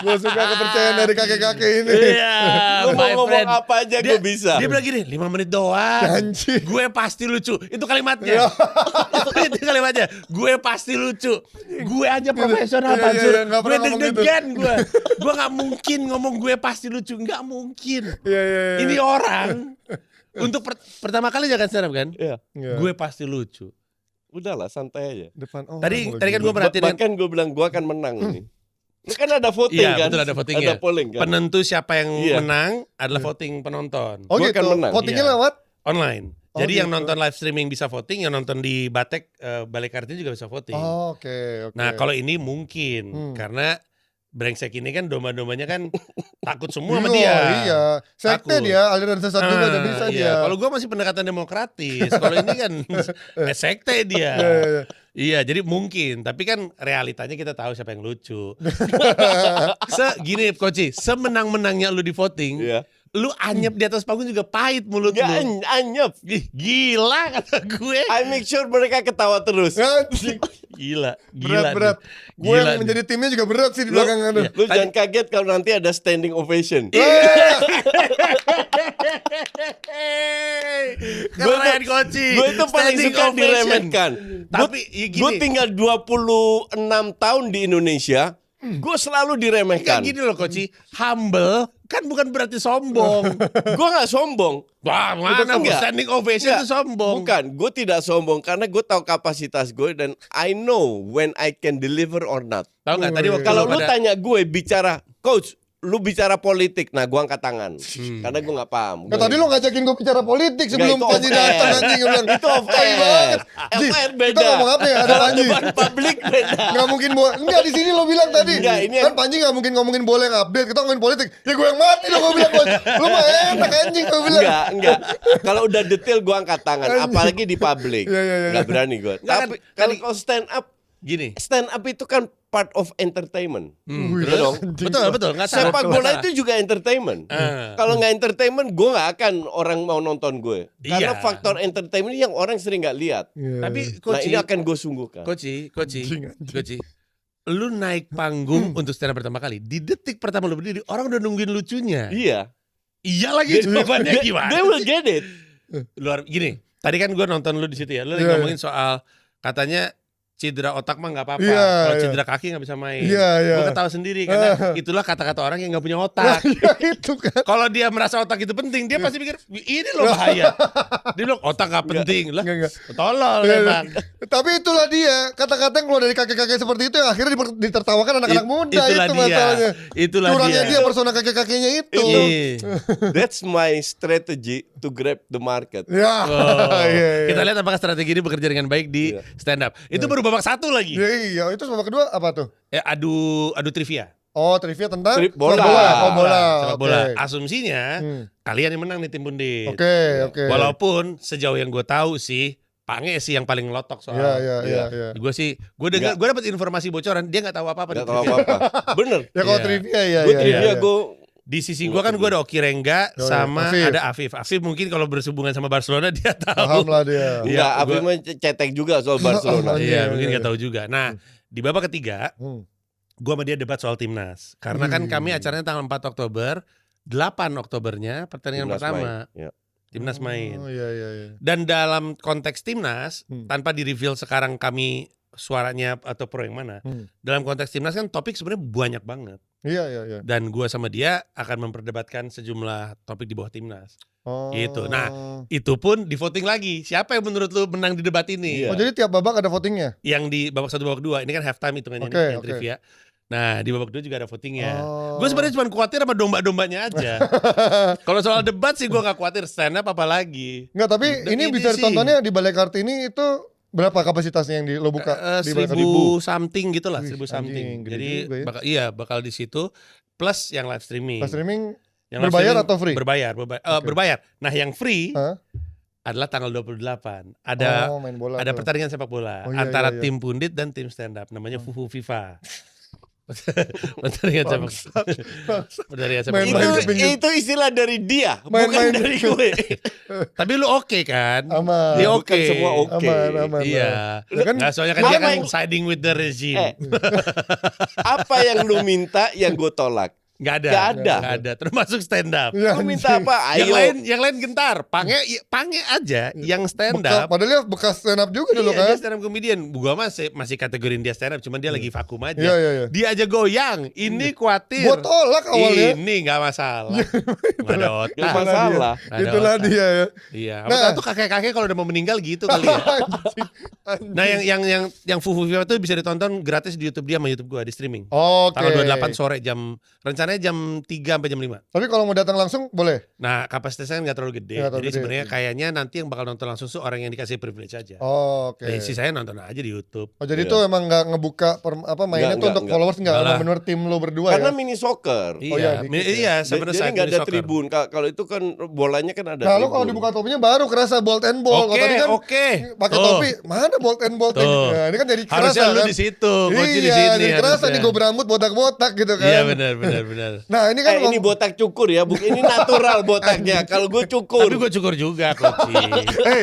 Gue suka kepercayaan dari kakek-kakek ini. Iya. Lu mau ngomong apa aja gue bisa. Dia bilang gini, 5 menit doang. Gue pasti lucu. Itu kalimatnya. Itu kalimatnya. Gue pasti lucu. Gue aja profesional Pansur. Gue deg-degan gue. Gue gak mungkin ngomong gue pasti lucu. Gak mungkin. Ini orang. Untuk pertama kali jangan stand up kan? Gue pasti lucu. Udahlah santai aja. Tadi kan gue perhatiin. Bahkan gue bilang gue akan menang nih. Ini kan ada voting kan? Betul, ada voting ada polling kan? Penentu siapa yang menang adalah voting penonton. Oh gua gitu, akan menang. votingnya lewat? Online. Jadi yang nonton live streaming bisa voting, yang nonton di Batek Balai Kartini juga bisa voting. Nah kalau ini mungkin karena brengsek ini kan domba-dombanya kan takut semua sama dia. Iya, sekte dia, aliran sesat juga udah bisa dia. Kalau gue masih pendekatan demokratis, kalau ini kan sekte dia. Iya, jadi mungkin, tapi kan realitanya kita tahu siapa yang lucu. Gini Koci, semenang-menangnya lu di voting, lu anyep di atas panggung juga pahit mulut lu. Anyep. Gila kata gue. I make sure mereka ketawa terus. Gila. Berat. Gue yang menjadi timnya juga berat sih di belakang. Lu jangan kaget kalau nanti ada standing ovation. Keren Koci. Gue itu paling suka diremehkan. Tapi gue tinggal 26 tahun di Indonesia. Gue selalu diremehkan. Kayak gini loh Koci, humble kan bukan berarti sombong. Gue gak sombong. Wah mana standing ovation itu sombong. Bukan, gue tidak sombong karena gue tahu kapasitas gue dan I know when I can deliver or not. Tahu nggak tadi waktu kalau lu tanya gue bicara, coach, lu bicara politik, nah gue angkat tangan karena gue nggak paham. Tadi lu ngajakin gue bicara politik sebelum Panji datang anjing, gue bilang itu off air. Beda. Kita ngomong apa ya? Ada Panji. Depan publik beda. Nggak mungkin enggak di sini lo bilang tadi. Enggak, ini kan Panji nggak mungkin ngomongin bola yang update. Kita ngomongin politik. Ya gue yang mati lo gue bilang. Lu mah enak anjing gue bilang. Enggak. Kalau udah detail gue angkat tangan, apalagi di publik. Nggak berani gue. Tapi kalau stand up gini, stand up itu kan part of entertainment. Betul. Sepak bola itu juga entertainment. Kalau nggak entertainment, gue nggak akan orang mau nonton gue. Karena faktor entertainment yang orang sering nggak lihat. Tapi nah ini akan gue sungguhkan. Koci, lu naik panggung untuk stand up pertama kali. Di detik pertama lu berdiri, orang udah nungguin lucunya. Iya lagi jawabannya gimana? They will get it. Gini, tadi kan gue nonton lu di situ ya. Lu lagi ngomongin soal katanya cedera otak mah nggak apa-apa. Iya, Kalau iya. cedera kaki nggak bisa main. Iya, iya. Gue ketawa sendiri karena itulah kata-kata orang yang nggak punya otak. Ya itu kan. Kalau dia merasa otak itu penting, dia pasti pikir ini loh bahaya. Dia bilang otak nggak penting lah. Enggak. Tolol Iya, emang. Tapi itulah dia kata-kata yang keluar dari kakek-kakek seperti itu yang akhirnya ditertawakan anak-anak muda. Itulah itu dia. masalahnya. Itulah Curangnya dia. dia persona kakek-kakeknya itu. Iya. That's my strategy to grab the market. Ya. Oh. Iya, iya. Kita lihat apakah strategi ini bekerja dengan baik di stand up. Itu baru babak 1 lagi. Iya, itu babak kedua apa tuh? Adu trivia. Oh, trivia tentang Bola. Oh, bola. Sepak Oke. bola. Asumsinya Hmm. kalian yang menang nih tim Pundit. Oke. Walaupun sejauh yang gue tahu sih Pange sih yang paling ngelotok soal. Iya. Gue dapat informasi bocoran dia nggak tahu apa-apa. Gak di tahu trivia. apa-apa. Bener. Ya kalau Iya. trivia ya. Gue trivia gue Di sisi gue kan gue ada Oki Rengga Oh, iya. sama Afif. ada Afif. Afif mungkin kalau bersehubungan sama Barcelona dia Paham tahu. lah dia. Iya, Enggak, Afif mah cetek juga soal Barcelona. Iya, Iya, mungkin iya. nggak tahu juga. Nah, di babak ketiga, Hmm. gue sama dia debat soal timnas. Karena kan kami acaranya tanggal 4 Oktober, 8 Oktobernya pertandingan Timnas pertama. main. Ya. Timnas main. Oh iya. Dan dalam konteks timnas, Hmm. tanpa di-reveal sekarang kami suaranya atau pro yang mana. Hmm. Dalam konteks timnas kan topik sebenarnya banyak banget. Iya. Dan gue sama dia akan memperdebatkan sejumlah topik di bawah timnas. Oh. Gitu. Nah, itu pun di voting lagi. Siapa yang menurut lu menang di debat ini? Iya. Oh, jadi tiap babak ada votingnya? Yang di babak 1, babak 2. Ini kan halftime hitungannya Oke, nih, yang oke. trivia. Nah, di babak 2 juga ada votingnya. Oh. Gue sebenarnya cuma khawatir sama domba-dombanya aja. Kalau soal debat sih gue gak khawatir, stand up apalagi. Enggak, tapi Dan ini ini bisa sih. ditontonnya di Balai Kartini itu berapa kapasitasnya yang lo buka di Balai 1000 something gitu lah, Wih, 1000 something. anjing, gede Jadi juga ya. bakal di situ plus yang live streaming. Pas streaming Yang live berbayar streaming atau free? Berbayar. Oke. Berbayar. Nah, yang free Hah? adalah tanggal 28. Ada main bola ada tuh. pertandingan sepak bola Oh, iya, antara iya. tim Pundit dan tim stand up namanya Fufu FIFA. Pertandingan sepak pertandingan sepak Main- bola. main ke pinggir. Itu istilah dari dia, Main- bukan main. dari gue. Tapi lu oke kan? Aman. Dia Bukan oke. semua oke. Aman. Iya. Ya kan, Nggak, soalnya kan dia kan siding with the regime. Apa yang lu minta yang gue tolak? Nggak ada. Nggak ada. Nggak ada. Termasuk stand up. ya, Lu minta apa? Yang Ayo. lain gentar. Pange aja yang stand up. Padahal dia bekas stand up juga dulu Iya, kan? dia stand up comedian. Gua masih kategorin dia stand up, cuman dia lagi vakum aja. Iya. Dia aja goyang. Ini khawatir. Gua tolak awalnya. Ini nggak masalah. Nggak ada otak. Gak masalah. Nggak ada Itulah otak. dia ya. Iya. Nah. Apa tuh kakek-kakek kalau udah mau meninggal gitu kali ya. Anjing. Nah, yang Fufu Viva itu bisa ditonton gratis di YouTube dia sama YouTube gua di streaming. Oke. Tanggal 28 sore rencananya jam 3 sampai jam 5. Tapi kalau mau datang langsung boleh. Nah, kapasitasnya nggak terlalu gede. Nggak terlalu Jadi gede. sebenarnya kayaknya nanti yang bakal nonton langsung tuh orang yang dikasih privilege aja. Oke. Sisanya nonton aja di YouTube. Oh jadi Iya. itu emang nggak ngebuka mainnya tuh untuk Enggak. followers nggak Enggak lah. benar tim lo berdua Karena ya. mini soccer. Oh iya, dikit ya. Iya, sebenarnya Jadi side nggak mini ada soccer. tribun. Kalau itu kan bolanya kan ada. Nah lo kalau tribun. dibuka topinya baru kerasa bolt and ball. Kalau Oke, tadi kan oke. pakai Tuh. topi mana bolt and ball. Tuh. Nah, ini kan jadi kerasa Harusnya lu kan. di situ, coach di Iya, sini. jadi kerasa harusnya. nih gue berambut botak-botak gitu kan. Iya, benar. Nah ini kan Ini botak cukur ya, ini natural botaknya. Kalau gue cukur. Tapi gue cukur juga, coach.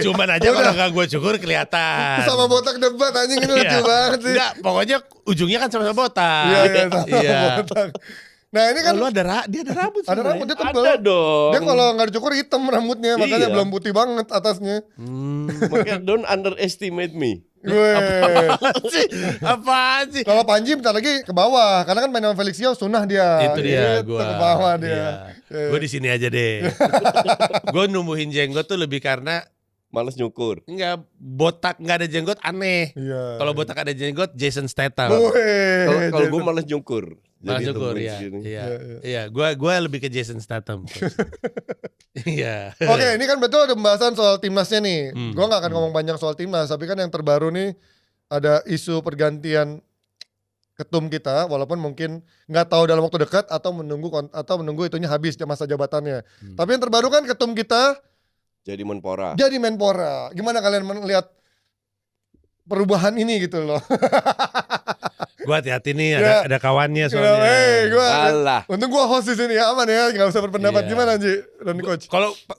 Cuman aja kalau nggak gue cukur kelihatan. sama botak debat anjing ini lucu Iya. banget sih. Enggak, pokoknya ujungnya kan sama-sama botak. Iya, sama Iya. botak. Nah ini kan Lu dia ada rambut ada sebenarnya. rambut dia tebal. Ada dong. Dia kalau nggak dicukur hitam rambutnya, makanya Iya. belum putih banget atasnya. Makanya don't underestimate me. Gue. Apaan sih? Kalau Panji bentar lagi ke bawah, karena kan main sama Felix Yao sunah dia. Itu dia Gitu, gua. ke bawah dia. Iya. Gue di sini aja deh. Gue numbuhin jenggot tuh lebih karena Males nyukur. enggak botak enggak ada jenggot aneh. Iya. Kalau botak ada jenggot Jason Statham. Kalau gue males nyukur. Malah Jadi syukur tembus ya. gini. Iya. Gua lebih ke Jason Statham. Iya. Oke, ini kan betul ada pembahasan soal timnasnya nih. Hmm. Gua nggak akan ngomong panjang soal timnas, tapi kan yang terbaru nih ada isu pergantian ketum kita, walaupun mungkin nggak tahu dalam waktu dekat atau menunggu itunya habis masa jabatannya. Tapi yang terbaru kan ketum kita Jadi menpora. jadi Menpora. Gimana kalian melihat perubahan ini gitu loh? Gua hati-hati nih Ya. ada kawannya soalnya. Alah. Untung gua host di sini ya, aman ya, nggak usah berpendapat. Iya. Gimana Ji dan coach?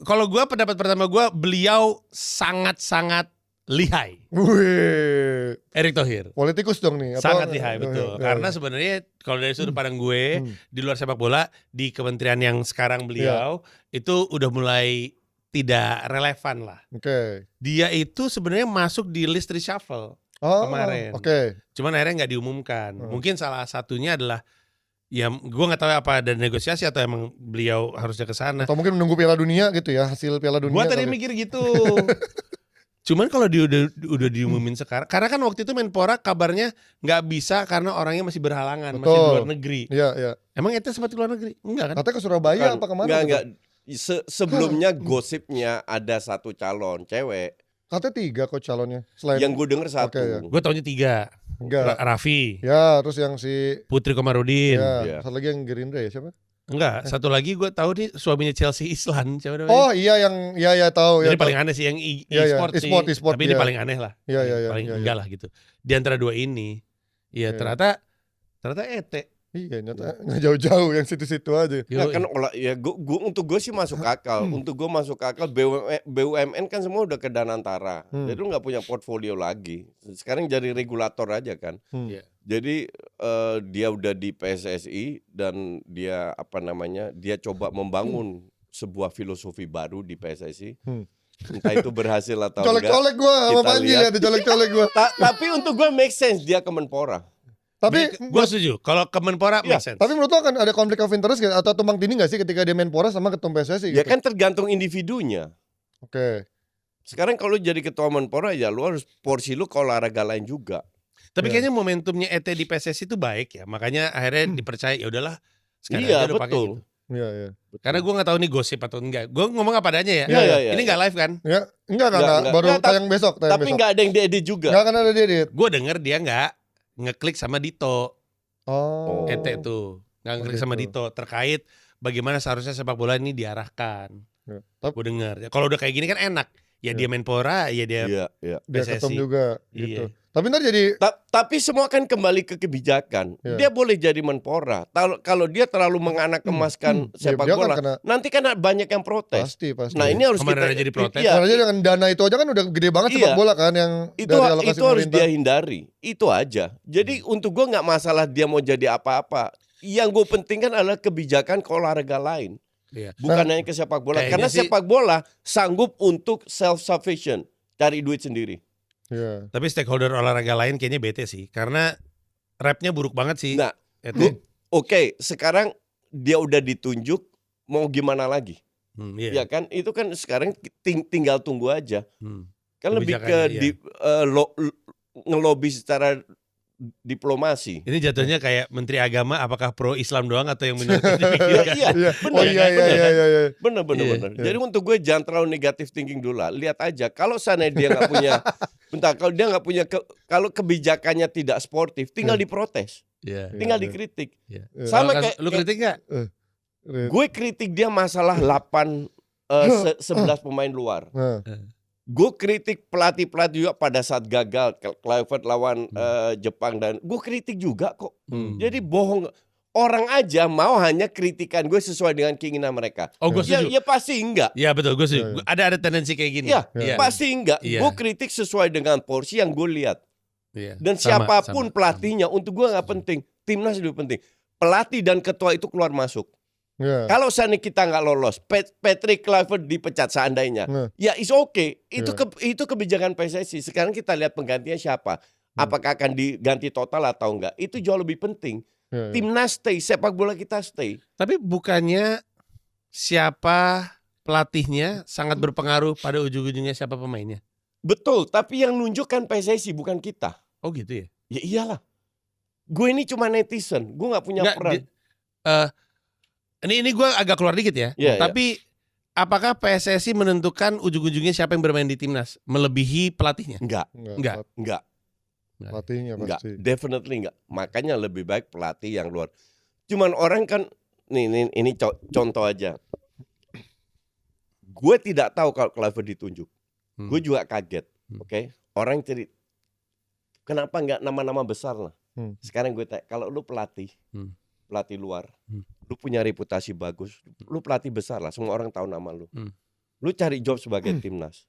Kalau gua pendapat pertama gua beliau sangat-sangat lihai. Wih, Erick Thohir. politikus dong nih. Sangat lihai betul. Ya. Karena sebenarnya kalau dari sudut pandang gue di luar sepak bola di kementerian yang sekarang beliau itu udah mulai tidak relevan lah. Oke. Dia itu sebenarnya masuk di list reshuffle. kemarin. Oke. Cuman akhirnya nggak diumumkan. Mungkin salah satunya adalah ya gue nggak tahu apa ada negosiasi atau emang beliau harusnya ke sana. Atau mungkin menunggu Piala Dunia gitu ya, hasil Piala Dunia. Gue tadi mikir gitu. Cuman kalau dia udah diumumin sekarang, karena kan waktu itu Menpora kabarnya nggak bisa karena orangnya masih berhalangan, masih di luar negeri. Iya. Emang itu sempat di luar negeri? Enggak kan? Katanya ke Surabaya apa kemana? Enggak. Sebelumnya gosipnya ada satu calon cewek. Katanya 3 kok calonnya. Selain Yang gue denger satu. Oke, ya. Gue taunya 3. Enggak. Raffi. Ya, terus yang si Putri Komarudin. Iya. satu lagi yang Gerindra ya, siapa? Enggak, satu lagi gue tahu nih suaminya Chelsea Islan. Siapa namanya? Oh iya yang ya tahu Ini ya. paling aneh sih yang e-sport sih. E-sport, Tapi ini iya. paling aneh lah. Iya. Paling enggak lah gitu. Di antara dua ini. Ya ternyata Ete. Iya, nyata nggak jauh-jauh yang situ-situ aja. Ya kan untuk gue sih masuk akal. Untuk gue masuk akal BUMN kan semua udah ke Danantara. Jadi lu nggak punya portfolio lagi. Sekarang jadi regulator aja kan. Iya. Jadi dia udah di PSSI dan dia dia coba membangun sebuah filosofi baru di PSSI. Entah itu berhasil atau enggak. Colek-colek gue sama Kita Panji lihat. ya, colek-colek gue. Tapi untuk gue make sense dia ke Menpora. Tapi Gue setuju. Kalau ke Menpora Iya, make sense. Tapi menurut lo akan ada konflik of interest gak? Atau tumbang tindih gak sih ketika dia Menpora sama ketua PSSI Ya gitu? kan tergantung individunya. Oke. Sekarang kalau jadi ketua Menpora ya lu harus porsi lu ke olahraga lain juga. Tapi kayaknya momentumnya Ete di PSSI itu baik ya. Makanya akhirnya dipercaya ya udahlah. Sekarang Iya, aja udah pakai betul. gitu. Iya. Karena gue nggak tahu nih gosip atau enggak. Gue ngomong apa adanya ya. Iya. Ini nggak live kan? Ya, enggak. Enggak, Baru tayang besok. Tapi nggak ada yang diedit juga. Enggak akan ada diedit. Gue denger dia nggak ngeklik sama Dito. Oh. Ete tuh nggak ngeklik sama gitu. Dito terkait bagaimana seharusnya sepak bola ini diarahkan. Ya, tapi Gue denger. Kalau udah kayak gini kan enak. Ya dia Menpora, ya dia Iya. dia PSSI. ketum juga gitu. Iya. Tapi ntar jadi Tapi semua kan kembali ke kebijakan. Iya. Dia boleh jadi Menpora. Kalau dia terlalu menganak emaskan sepak dia kan bola, kena- nanti kan banyak yang protes. pasti. Nah ini harus Kemarin kita ada jadi protes. Iya, Karena aja dengan dana itu aja kan udah gede banget Iya. sepak bola kan yang itu dari alokasi harus pemerintah. dia hindari. Itu aja. Jadi untuk gue nggak masalah dia mau jadi apa-apa. Yang gue pentingkan adalah kebijakan ke olahraga lain. Iya. Bukan hanya ke sepak bola. Kayaknya Karena sih- sepak bola sanggup untuk self-sufficient. Cari duit sendiri. Iya. Tapi stakeholder olahraga lain kayaknya bete sih. Karena rapnya buruk banget sih. Nah, Ete. Oke, sekarang dia udah ditunjuk. Mau gimana lagi? Iya. Ya kan? Itu kan sekarang tinggal tunggu aja. Kan lebih ke Kebijakannya, iya. ngelobi secara diplomasi. Ini jatuhnya kayak Menteri Agama apakah pro Islam doang atau yang minoritas Iya, dipikirkan? Iya. benar. Oh iya. Bener. Iya. Jadi untuk gue jangan terlalu negatif thinking dulu lah. Lihat aja kalau sana dia nggak punya, kalau dia nggak punya, kalau kebijakannya tidak sportif, tinggal diprotes, Iya. tinggal dikritik. Iya. Sama Kalau kayak lu kritik nggak? gue kritik dia masalah 11 pemain luar. Nah, Gue kritik pelatih-pelatih juga pada saat gagal Kluivert lawan Jepang dan gue kritik juga kok. Jadi bohong. Orang aja mau hanya kritikan gue sesuai dengan keinginan mereka. Oh, gue setuju. Ya pasti enggak. Iya betul, gue setuju. Ada tendensi kayak gini. Iya, pasti enggak. Iya. Gue kritik sesuai dengan porsi yang gue lihat. Iya. Dan Sama, siapapun sama. pelatihnya untuk gue nggak penting. Timnas lebih penting. Pelatih dan ketua itu keluar masuk. iya. Kalau seandainya kita nggak lolos, Patrick Kluivert dipecat seandainya, ya is okay. Itu kebijakan PSSI. Sekarang kita lihat penggantinya siapa. Apakah akan diganti total atau enggak? Itu jauh lebih penting. Iya. Timnas stay, sepak bola kita stay. Tapi bukannya siapa pelatihnya sangat berpengaruh pada ujung-ujungnya siapa pemainnya? Betul, tapi yang nunjukkan PSSI bukan kita. Oh gitu ya? Ya iyalah. Gue ini cuma netizen, gue nggak punya Nggak, peran. Ini gue agak keluar dikit ya. Iya, Tapi apakah PSSI menentukan ujung-ujungnya siapa yang bermain di timnas melebihi pelatihnya? Enggak. Enggak. Pelatihnya Enggak, pasti. definitely enggak. Makanya lebih baik pelatih yang luar. Cuman orang kan, ini contoh aja. Gue tidak tahu kalau Kluivert ditunjuk. Gue juga kaget, oke? Orang cari, kenapa enggak nama-nama besar lah? Sekarang gue tanya, kalau lu pelatih luar, lu punya reputasi bagus, lu pelatih besar lah, semua orang tahu nama lu. Lu cari job sebagai timnas.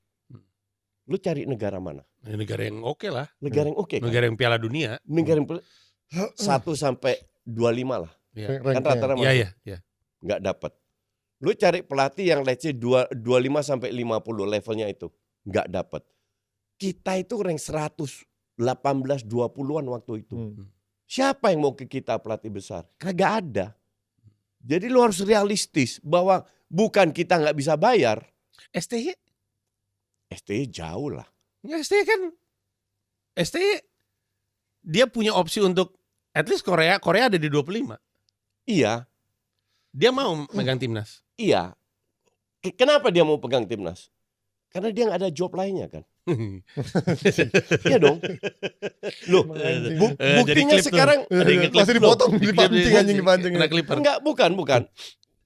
Lu cari negara mana? Negara yang oke lah. Negara yang oke kan? Negara yang Piala Dunia. Negara yang 1 sampai 25 lah. Iya. Kan rata-rata masuk. Iya. Nggak dapat. Lu cari pelatih yang let's say 25 sampai 50 levelnya itu. Nggak dapat. Kita itu rank 100. 18-20-an waktu itu. Siapa yang mau ke kita pelatih besar? Kagak ada. Jadi lu harus realistis bahwa bukan kita nggak bisa bayar. STY? STY jauh lah. Ya STY kan, STY dia punya opsi untuk at least Korea ada di 25. Iya. Dia mau megang timnas. Iya. Kenapa dia mau pegang timnas? Karena dia nggak ada job lainnya kan. Iya dong. Loh, buktinya sekarang masih dipotong, dipancing anjing dipancing. Enggak, bukan.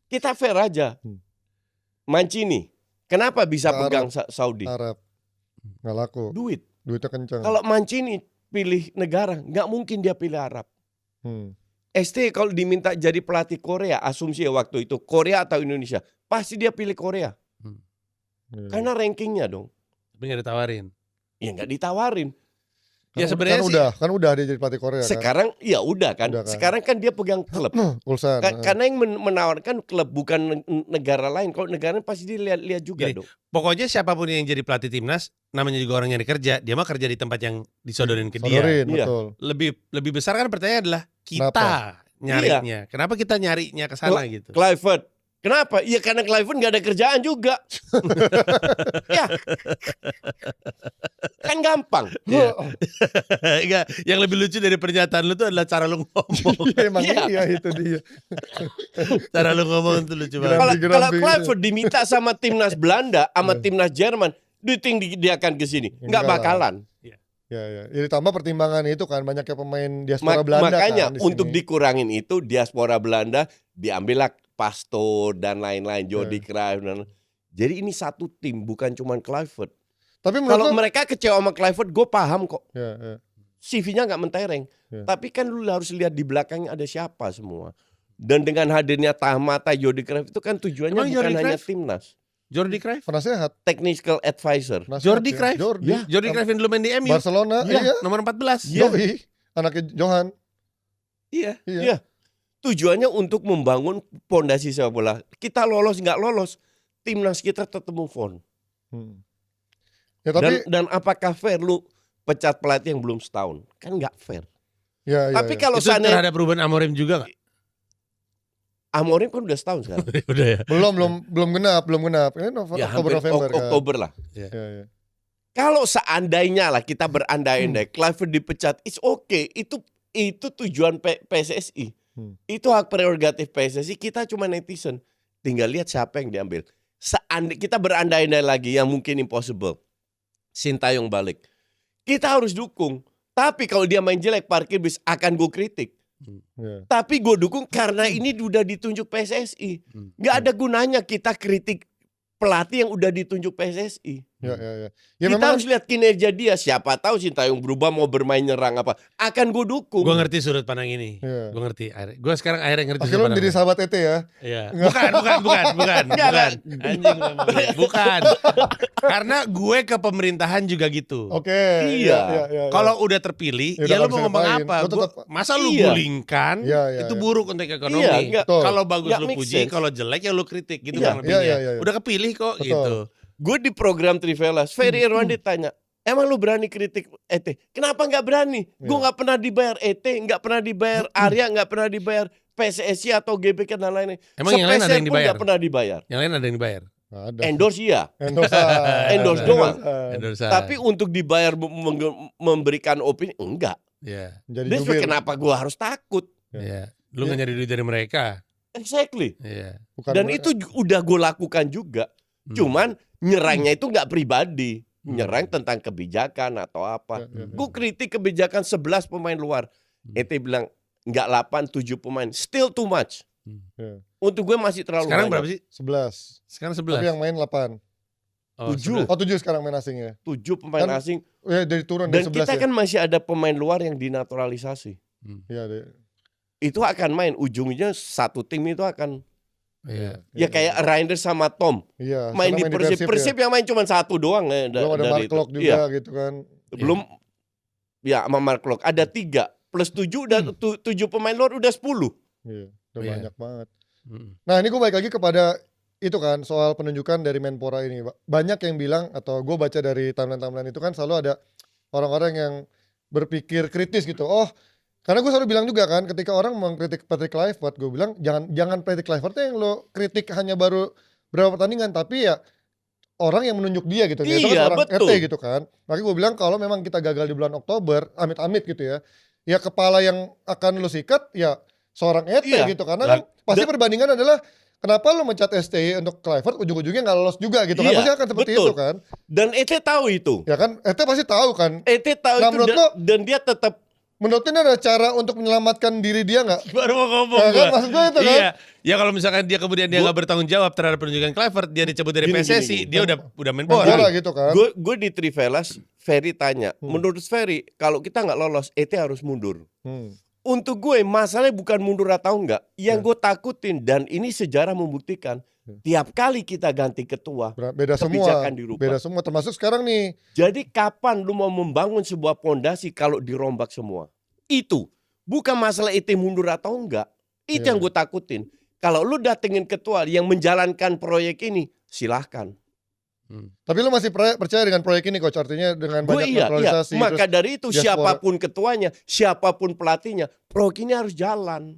Kita fair aja. Mancini, kenapa bisa pegang Saudi? Arab. Nggak laku. Duitnya kencang. Kalau Mancini pilih negara, nggak mungkin dia pilih Arab. ST kalau diminta jadi pelatih Korea, asumsi waktu itu Korea atau Indonesia, pasti dia pilih Korea. Karena rankingnya dong. Tapi nggak ditawarin. Ya nggak ditawarin. Ya sebenarnya kan udah dia jadi pelatih Korea. Sekarang kan? Ya udah kan. Sekarang kan dia pegang klub. Ulsan. Karena yang menawarkan klub bukan negara lain. Kalau negara pasti dia lihat juga dong. Pokoknya siapapun yang jadi pelatih timnas, namanya juga orang nyari kerja, dia mah kerja di tempat yang disodorin ke dia. Betul. Lebih besar kan pertanyaan adalah kita nyarinya. Kenapa kita nyarinya ke sana gitu? Kluivert. Kenapa? Ya karena Kluivert nggak ada kerjaan juga. Ya, kan gampang. Enggak, yang lebih lucu dari pernyataan lu tuh adalah cara lu ngomong. Emang iya itu dia. Cara lu ngomong tuh lucu banget. Kalau Kluivert diminta sama timnas Belanda, sama timnas Jerman, dia akan ke sini. Nggak bakalan. Ya. Jadi tambah pertimbangan itu kan banyaknya pemain diaspora Belanda. Makanya kan, untuk dikurangin itu diaspora Belanda diambillah Pasto dan lain-lain, Jordi Cruyff dan jadi ini satu tim bukan cuma Kluivert. Tapi kalau mereka kecewa sama Kluivert, gue paham kok. CV-nya nggak mentereng. Tapi kan lu harus lihat di belakangnya ada siapa semua. Dan dengan hadirnya Tahmata, Jordi Cruyff itu kan tujuannya bukan hanya timnas. Jordi Cruyff pernah sehat. Technical advisor. Jordi Cruyff. Jordi Cruyff yang dulu main di MU. Barcelona. Iya. Nomor 14. Yoi. Anaknya Johan. Iya. Tujuannya untuk membangun pondasi sepak bola. Kita lolos nggak lolos, timnas kita tetap move on. Ya, tapi dan apakah fair lu pecat pelatih yang belum setahun? Kan nggak fair. Tapi kalau itu terhadap Ruben Amorim juga nggak? Amorim kan udah setahun sekarang. Udah ya. Belum genap. Ini Oktober Oktober lah. Ya. Kalau seandainya lah kita berandai-andai, Kluivert dipecat, it's okay. Itu tujuan PSSI. Itu hak prerogatif PSSI, kita cuma netizen. Tinggal lihat siapa yang diambil. Kita berandai-andai lagi yang mungkin impossible. Sintayong balik. Kita harus dukung. Tapi kalau dia main jelek, parkir bis akan gue kritik. Tapi gue dukung karena ini udah ditunjuk PSSI. Gak ada gunanya kita kritik pelatih yang udah ditunjuk PSSI. Kita harus lihat kinerja dia. Siapa tahu Sintayong berubah mau bermain nyerang apa. Akan gue dukung. Gue ngerti sudut pandang ini. Gue ngerti. Gue sekarang akhirnya ngerti. Akhirnya jadi sahabat ET ya? Iya. Bukan. Anjing bukan. Karena gue ke pemerintahan juga gitu. Oke. Iya. Kalau udah terpilih, ya lu mau ngomong apa? Masa lu gulingkan? Itu buruk untuk ekonomi. Kalau bagus lu puji, kalau jelek ya lu kritik gitu kan lebihnya. Udah kepilih kok gitu. Gue di program Trivelas, Ferry Irwandi tanya, emang lu berani kritik ET? Kenapa nggak berani? Gue nggak pernah dibayar ET, nggak pernah dibayar Arya, nggak pernah dibayar PSSI atau GBK dan lain-lain. Emang yang lain ada yang dibayar? Nggak pernah dibayar. Yang lain ada yang dibayar? Endorse iya. Endorse doang. Tapi untuk dibayar memberikan opini enggak. Jadi kenapa gue harus takut? Lu nggak nyari duit dari mereka? Exactly. Dan itu udah gue lakukan juga. Cuman nyerangnya itu nggak pribadi, nyerang tentang kebijakan atau apa. Gue kritik kebijakan 11 pemain luar. ET bilang nggak 8-7 pemain, still too much. Untuk gue masih terlalu sekarang banyak. Berapa sih? 11. Sekarang 11. Tapi yang main 8. 7. 7 sekarang main asingnya. 7 pemain asing. Dari turun dan dari 11 kita kan masih ada pemain luar yang dinaturalisasi. Itu akan main, ujungnya satu tim itu akan kayak Reinders sama Tom main di Persib yang main cuma satu doang. Belum ada Mark Klok juga gitu kan. Belum sama Mark Klok ada 3 plus 7 udah 7 pemain luar udah 10. Udah banyak banget. Nah ini gue balik lagi kepada itu kan soal penunjukan dari Menpora ini. Banyak yang bilang atau gue baca dari timeline itu kan selalu ada orang-orang yang berpikir kritis gitu. Karena gue selalu bilang juga kan, ketika orang mengkritik Patrick Kluivert, gue bilang jangan Patrick Kluivertnya yang lo kritik hanya baru berapa pertandingan, tapi ya orang yang menunjuk dia gitu. Dia itu kan orang ET gitu kan. Makanya gue bilang kalau memang kita gagal di bulan Oktober, amit-amit gitu ya, ya kepala yang akan lo sikat ya seorang ET gitu. Karena kan pasti perbandingan adalah kenapa lo mencat STY untuk Kluivert, ujung-ujungnya gak lolos juga gitu kan. Pasti akan seperti itu kan. Dan ET tahu itu. Ya kan, ET pasti tahu kan. ET tahu itu dan dia tetap. Menurut ini ada cara untuk menyelamatkan diri dia nggak? Baru mau ngomong ya, kan, maksud gue itu kan? Iya, ya kalau misalkan dia kemudian dia nggak bertanggung jawab terhadap penunjukan Kluivert, dia dicabut dari PSSI, dia udah main bola gitu kan? Gue di Trivelas, Ferry tanya, menurut Ferry kalau kita nggak lolos, ET harus mundur. Untuk gue masalahnya bukan mundur atau enggak, yang gue takutin dan ini sejarah membuktikan. Tiap kali kita ganti ketua, beda semua, beda semua, termasuk sekarang nih. Jadi kapan lu mau membangun sebuah pondasi kalau dirombak semua? Itu bukan masalah itu mundur atau enggak. Itu yang gue takutin. Kalau lu datengin ketua yang menjalankan proyek ini, silahkan. Tapi lu masih percaya dengan proyek ini, Coach? Artinya dengan banyak naturalisasi. Iya. Maka dari itu siapapun ketuanya, siapapun pelatihnya, proyek ini harus jalan.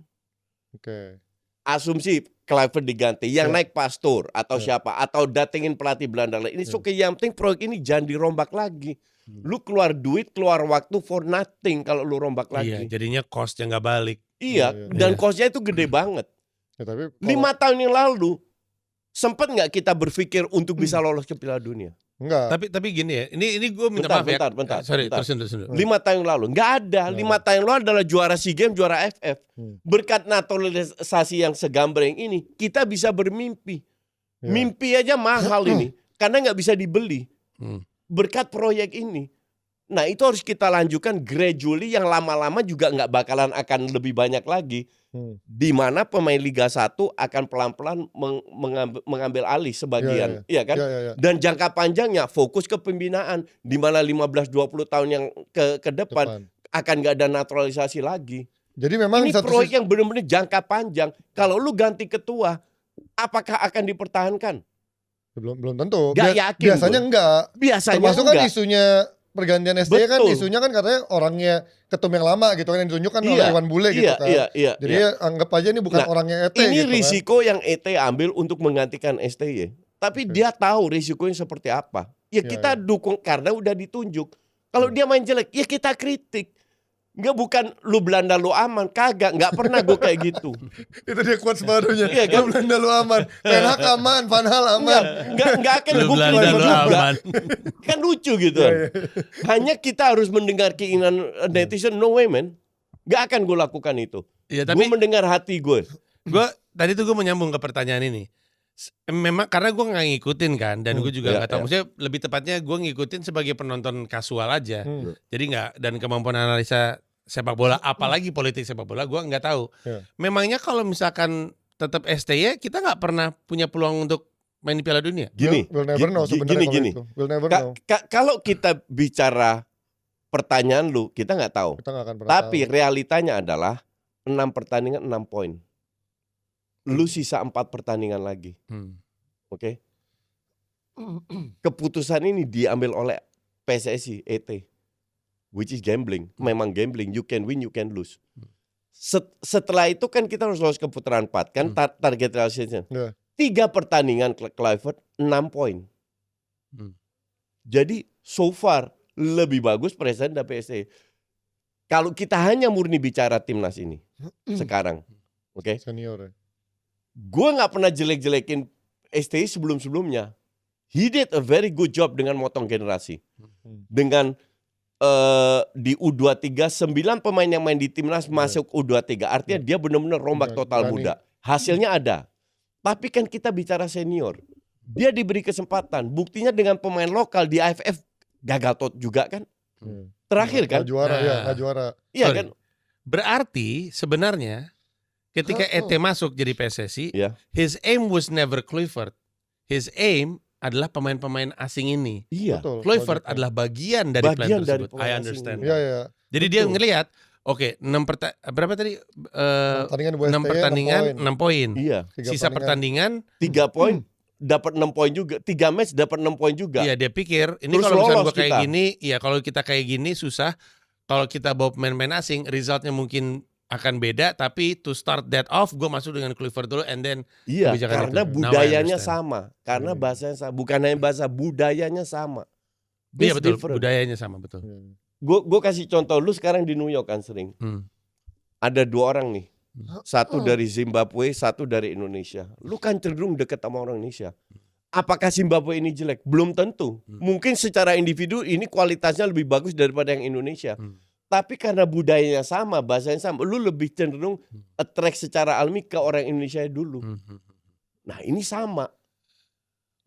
Oke. Asumsi Kluivert diganti, yang naik Pastor atau siapa, atau datengin pelatih Belanda lain. Ini oke, yang penting proyek ini jangan dirombak lagi. Lu keluar duit, keluar waktu for nothing kalau lu rombak lagi. Iya, jadinya cost-nya nggak balik. Iya, dan cost-nya itu gede banget. Ya, tapi 5 tahun yang lalu sempat nggak kita berpikir untuk bisa lolos ke Piala Dunia? Enggak. Tapi gini ya, ini gue minta maaf ya. Bentar. Sorry, terusin. 5 tahun yang lalu nggak ada. 5 tahun yang lalu adalah juara SEA Games, juara AFF. Berkat naturalisasi yang segambreng ini, kita bisa bermimpi. Mimpi aja mahal ini, karena nggak bisa dibeli. Berkat proyek ini. Nah itu harus kita lanjutkan gradually, yang lama-lama juga nggak bakalan akan lebih banyak lagi. Di mana pemain Liga 1 akan pelan-pelan mengambil alih sebagian, iya kan? Dan jangka panjangnya fokus ke pembinaan, di mana 15-20 tahun yang ke depan akan nggak ada naturalisasi lagi. Jadi memang ini proyek yang benar-benar jangka panjang. Kalau lu ganti ketua, apakah akan dipertahankan? Belum tentu. Gak yakin. Biasanya enggak. Biasanya kan isunya pergantian STY kan, isunya kan katanya orangnya ketum yang lama gitu kan, yang ditunjukkan oleh Iwan Bule gitu kan. Jadi anggap aja ini bukan orangnya ET ini gitu risiko kan, yang ET ambil untuk menggantikan STY. Tapi dia tahu risikonya seperti apa. Ya kita dukung karena udah ditunjuk. Kalau dia main jelek, ya kita kritik. Enggak, bukan lu Belanda lu aman, kagak, enggak pernah gue kayak gitu. Itu dia quotes barunya. Iya, kan? Lu Belanda lu aman, Ten Hag aman, Van Hal aman. Enggak akan lu Belanda lu aman. Kan lucu gitu. Hanya kita harus mendengar keinginan netizen, no way man. Enggak akan gue lakukan itu. Ya, tapi gue mendengar hati gue. Tadi tuh gue menyambung ke pertanyaan ini. Memang karena gue nggak ngikutin kan, dan gue juga nggak tahu. Maksudnya lebih tepatnya gue ngikutin sebagai penonton kasual aja. Jadi nggak, dan kemampuan analisa sepak bola, apalagi politik sepak bola, gue nggak tahu. Memangnya kalau misalkan tetap STY, kita nggak pernah punya peluang untuk main di Piala Dunia? Gini, gini. Kalau kita bicara pertanyaan lu, kita nggak tahu. Tapi realitanya adalah 6 pertandingan 6 poin. Lu sisa 4 pertandingan lagi. Oke. Keputusan ini diambil oleh PSSI, ET. Which is gambling. Memang gambling. You can win, you can lose. Setelah itu kan kita harus lolos ke putaran 4. Kan target realisasinya. 3 pertandingan Kluivert, 6 poin. Jadi so far lebih bagus presiden dari PSSI. Kalau kita hanya murni bicara timnas ini sekarang. Oke. Senior ya. Gue gak pernah jelek-jelekin STY sebelum-sebelumnya. He did a very good job dengan motong generasi. Dengan di U23, 9 pemain yang main di timnas masuk U23. Artinya dia benar-benar rombak total muda. Hasilnya ada. Tapi kan kita bicara senior. Dia diberi kesempatan. Buktinya dengan pemain lokal di AFF gagal tot juga kan. Terakhir kan. Gak juara. Iya kan. Berarti sebenarnya ketika ET masuk jadi PSSI, his aim was never Kluivert. His aim adalah pemain-pemain asing ini. Iya. Kluivert adalah bagian dari plan tersebut. I understand. Iya. Jadi dia ngelihat, oke, 6 berapa tadi? 6 pertandingan 6 poin. Iya. Sisa pertandingan 3 poin. Dapat 6 poin juga. 3 match dapat 6 poin juga. Iya, dia pikir ini terus kalau misalnya gue kayak kita. gini, ya kalau kita kayak gini susah. kalau kita bawa pemain-pemain asing, resultnya mungkin akan beda, tapi to start that off, gue masuk dengan Kluivert dulu, and then Iya, kebijakan karena itu. budayanya sama, karena bahasanya sama, bukan hanya bahasa, budayanya sama. Iya betul, Different. budayanya sama betul. Gue kasih contoh, lu sekarang di New York kan sering. Ada 2 orang nih, satu dari Zimbabwe, satu dari Indonesia. Lu kan cenderung deket sama orang Indonesia. Apakah Zimbabwe ini jelek? Belum tentu. Mungkin secara individu ini kualitasnya lebih bagus daripada yang Indonesia. Tapi karena budayanya sama, bahasanya sama, lu lebih cenderung attract secara alami ke orang Indonesia dulu. Nah ini sama.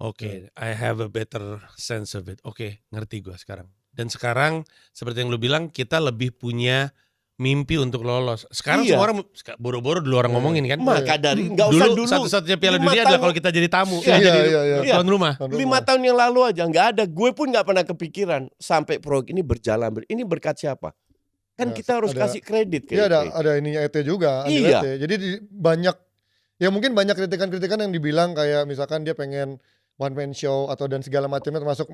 Oke, I have a better sense of it. Oke, ngerti gue sekarang. Dan sekarang seperti yang lu bilang, kita lebih punya mimpi untuk lolos. Sekarang semua orang boro-boro dulu orang ngomongin kan. Maka dari nggak usah dulu. Satu-satunya Piala Dunia adalah kalau kita jadi tamu, jadi tuan rumah. 5 tahun yang lalu aja nggak ada. Gue pun nggak pernah kepikiran sampai proyek ini berjalan. Ini berkat siapa? Kan kita harus kasih kredit. Iya ada ininya ET juga. Iya. Jadi banyak, ya mungkin banyak kritikan-kritikan yang dibilang kayak misalkan dia pengen one man show atau dan segala macamnya, termasuk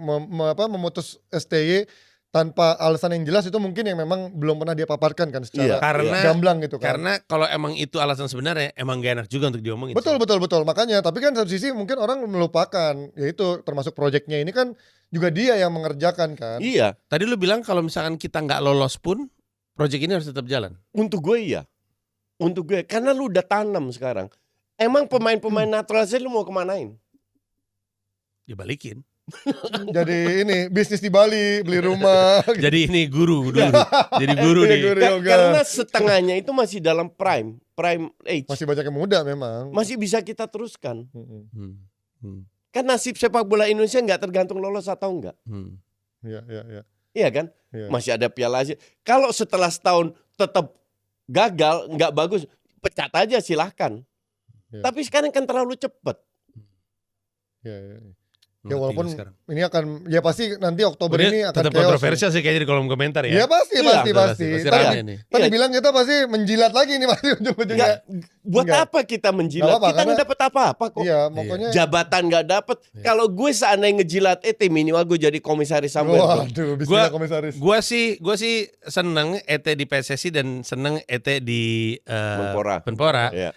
memutus STY tanpa alasan yang jelas, itu mungkin yang memang belum pernah dia paparkan kan secara gamblang gitu kan. Karena kalau emang itu alasan sebenarnya, emang gak enak juga untuk diomongin. Betul. Makanya, tapi kan satu sisi mungkin orang melupakan, yaitu termasuk proyeknya ini kan juga dia yang mengerjakan kan. Iya. Tadi lu bilang kalau misalkan kita nggak lolos pun, proyek ini harus tetap jalan. Untuk gue iya. Untuk gue, karena lu udah tanam sekarang. Emang pemain-pemain naturalisasi lu mau kemanain? Dibalikin. Jadi ini bisnis di Bali, beli rumah. Jadi ini guru dulu. Jadi guru nih. Karena setengahnya itu masih dalam prime age. Masih banyak yang muda memang. Masih bisa kita teruskan. Kan nasib sepak bola Indonesia nggak tergantung lolos atau enggak. Iya kan? Masih ada Piala Asia. Kalau setelah setahun tetap gagal, nggak bagus, pecat aja silahkan. Tapi sekarang kan terlalu cepat. Ya walaupun ini akan, ya pasti nanti Oktober ini akan tetap kontroversial sih kayaknya di kolom komentar ya. Ya pasti. Tadi bilang kita pasti menjilat lagi nih pasti ujung-ujungnya. Buat apa kita menjilat? Kita nggak dapat apa-apa kok. Iya, pokoknya jabatan nggak dapat. Kalau gue seandainya ngejilat ET, minimal gue jadi komisaris Samuel. Waduh, bisa komisaris. Gue sih seneng ET di PSSI dan seneng ET di Menpora.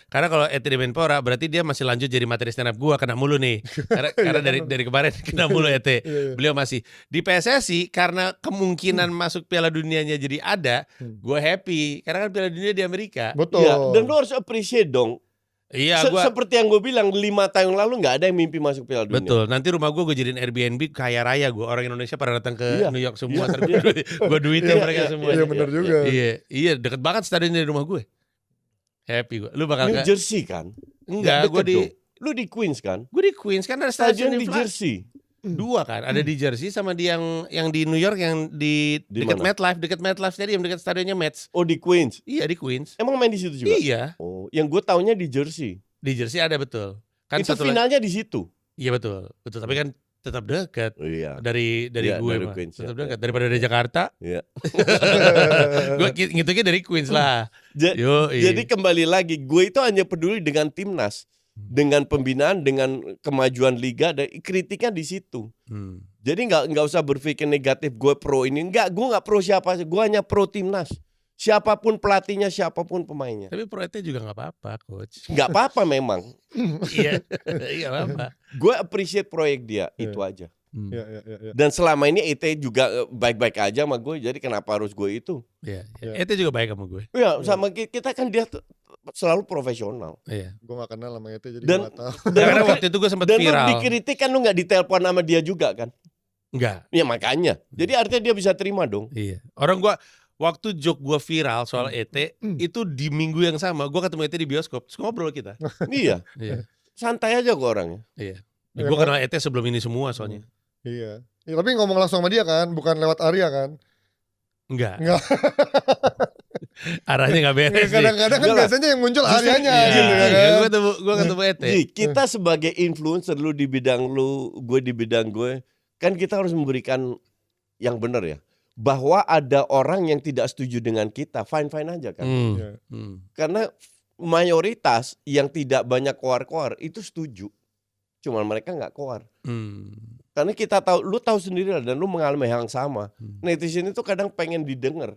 Karena kalau ET di Menpora berarti dia masih lanjut jadi materi stand up gue, kena mulu nih. Karena dari kemarin kena mulu ET. Beliau masih di PSSI karena kemungkinan masuk Piala Dunianya jadi ada. Gue happy karena kan Piala Dunia di Amerika. Betul. Ya, dan lu harus appreciate dong. Iya, seperti yang gue bilang 5 tahun lalu nggak ada yang mimpi masuk Piala Dunia. Betul. Nanti rumah gue jadiin Airbnb kaya raya gue. Orang Indonesia pada datang ke New York semua. Gue duitin mereka semua. Iya benar juga. Iya deket banget stadion dari rumah gue. Happy gue. Lu bakal New Jersey kan? Enggak, gue di lu di Queens kan? Gue di Queens kan ada stadion di Jersey. 2 kan, ada di Jersey sama di yang di New York yang di dekat MetLife Stadium, dekat stadionnya Mets. Oh di Queens? Iya di Queens. Emang main di situ juga? Iya. Oh, yang gue taunya di Jersey. Di Jersey ada betul. Kan itu finalnya di situ. Iya betul. Tapi kan tetap dekat. Oh, iya. Dari gue dari mah. Queens, tetap dekat daripada dari Jakarta. Iya. Gue ngitungnya dari Queens lah. Jadi kembali lagi, gue itu hanya peduli dengan timnas. Dengan pembinaan, dengan kemajuan liga, dan kritiknya di situ. Jadi nggak usah berpikir negatif. Gue pro ini, gue nggak pro siapa, gue hanya pro timnas. Siapapun pelatihnya, siapapun pemainnya. Tapi pro ET juga nggak apa-apa, coach. Nggak apa-apa memang. Iya, apa-apa. Gue appreciate proyek dia, itu aja. Ya. Dan selama ini ET juga baik-baik aja sama gue, jadi kenapa harus gue itu? Iya. ET juga baik sama gue. Iya, sama kita kan dia selalu profesional. Iya. Gue gak kenal sama ET jadi dan, gak tahu. Karena waktu itu gue sempat viral. Dan lu dikritik kan, lu gak ditelepon sama dia juga kan? Enggak. Iya makanya. Jadi artinya dia bisa terima dong. Iya. Orang gue waktu joke gue viral soal ET itu di minggu yang sama gue ketemu ET di bioskop, terus ngobrol kita. Iya. Santai aja kok orangnya. Iya. Gue kenal ET sebelum ini semua soalnya. Iya. Ya, tapi ngomong langsung sama dia kan, bukan lewat Arya kan? Enggak. Arahnya nggak beres. Kadang-kadang kan biasanya yang muncul Aryanya gitu kan. Gue ketemu ET. Kita sebagai influencer, lu di bidang lu, gue di bidang gue, kan kita harus memberikan yang benar ya. Bahwa ada orang yang tidak setuju dengan kita, fine-fine aja kan. Karena mayoritas yang tidak banyak koar-koar itu setuju. Cuman mereka nggak koar. Karena kita tahu, lu tahu sendiri lah, dan lu mengalami hal yang sama. Netizen itu kadang pengen didengar.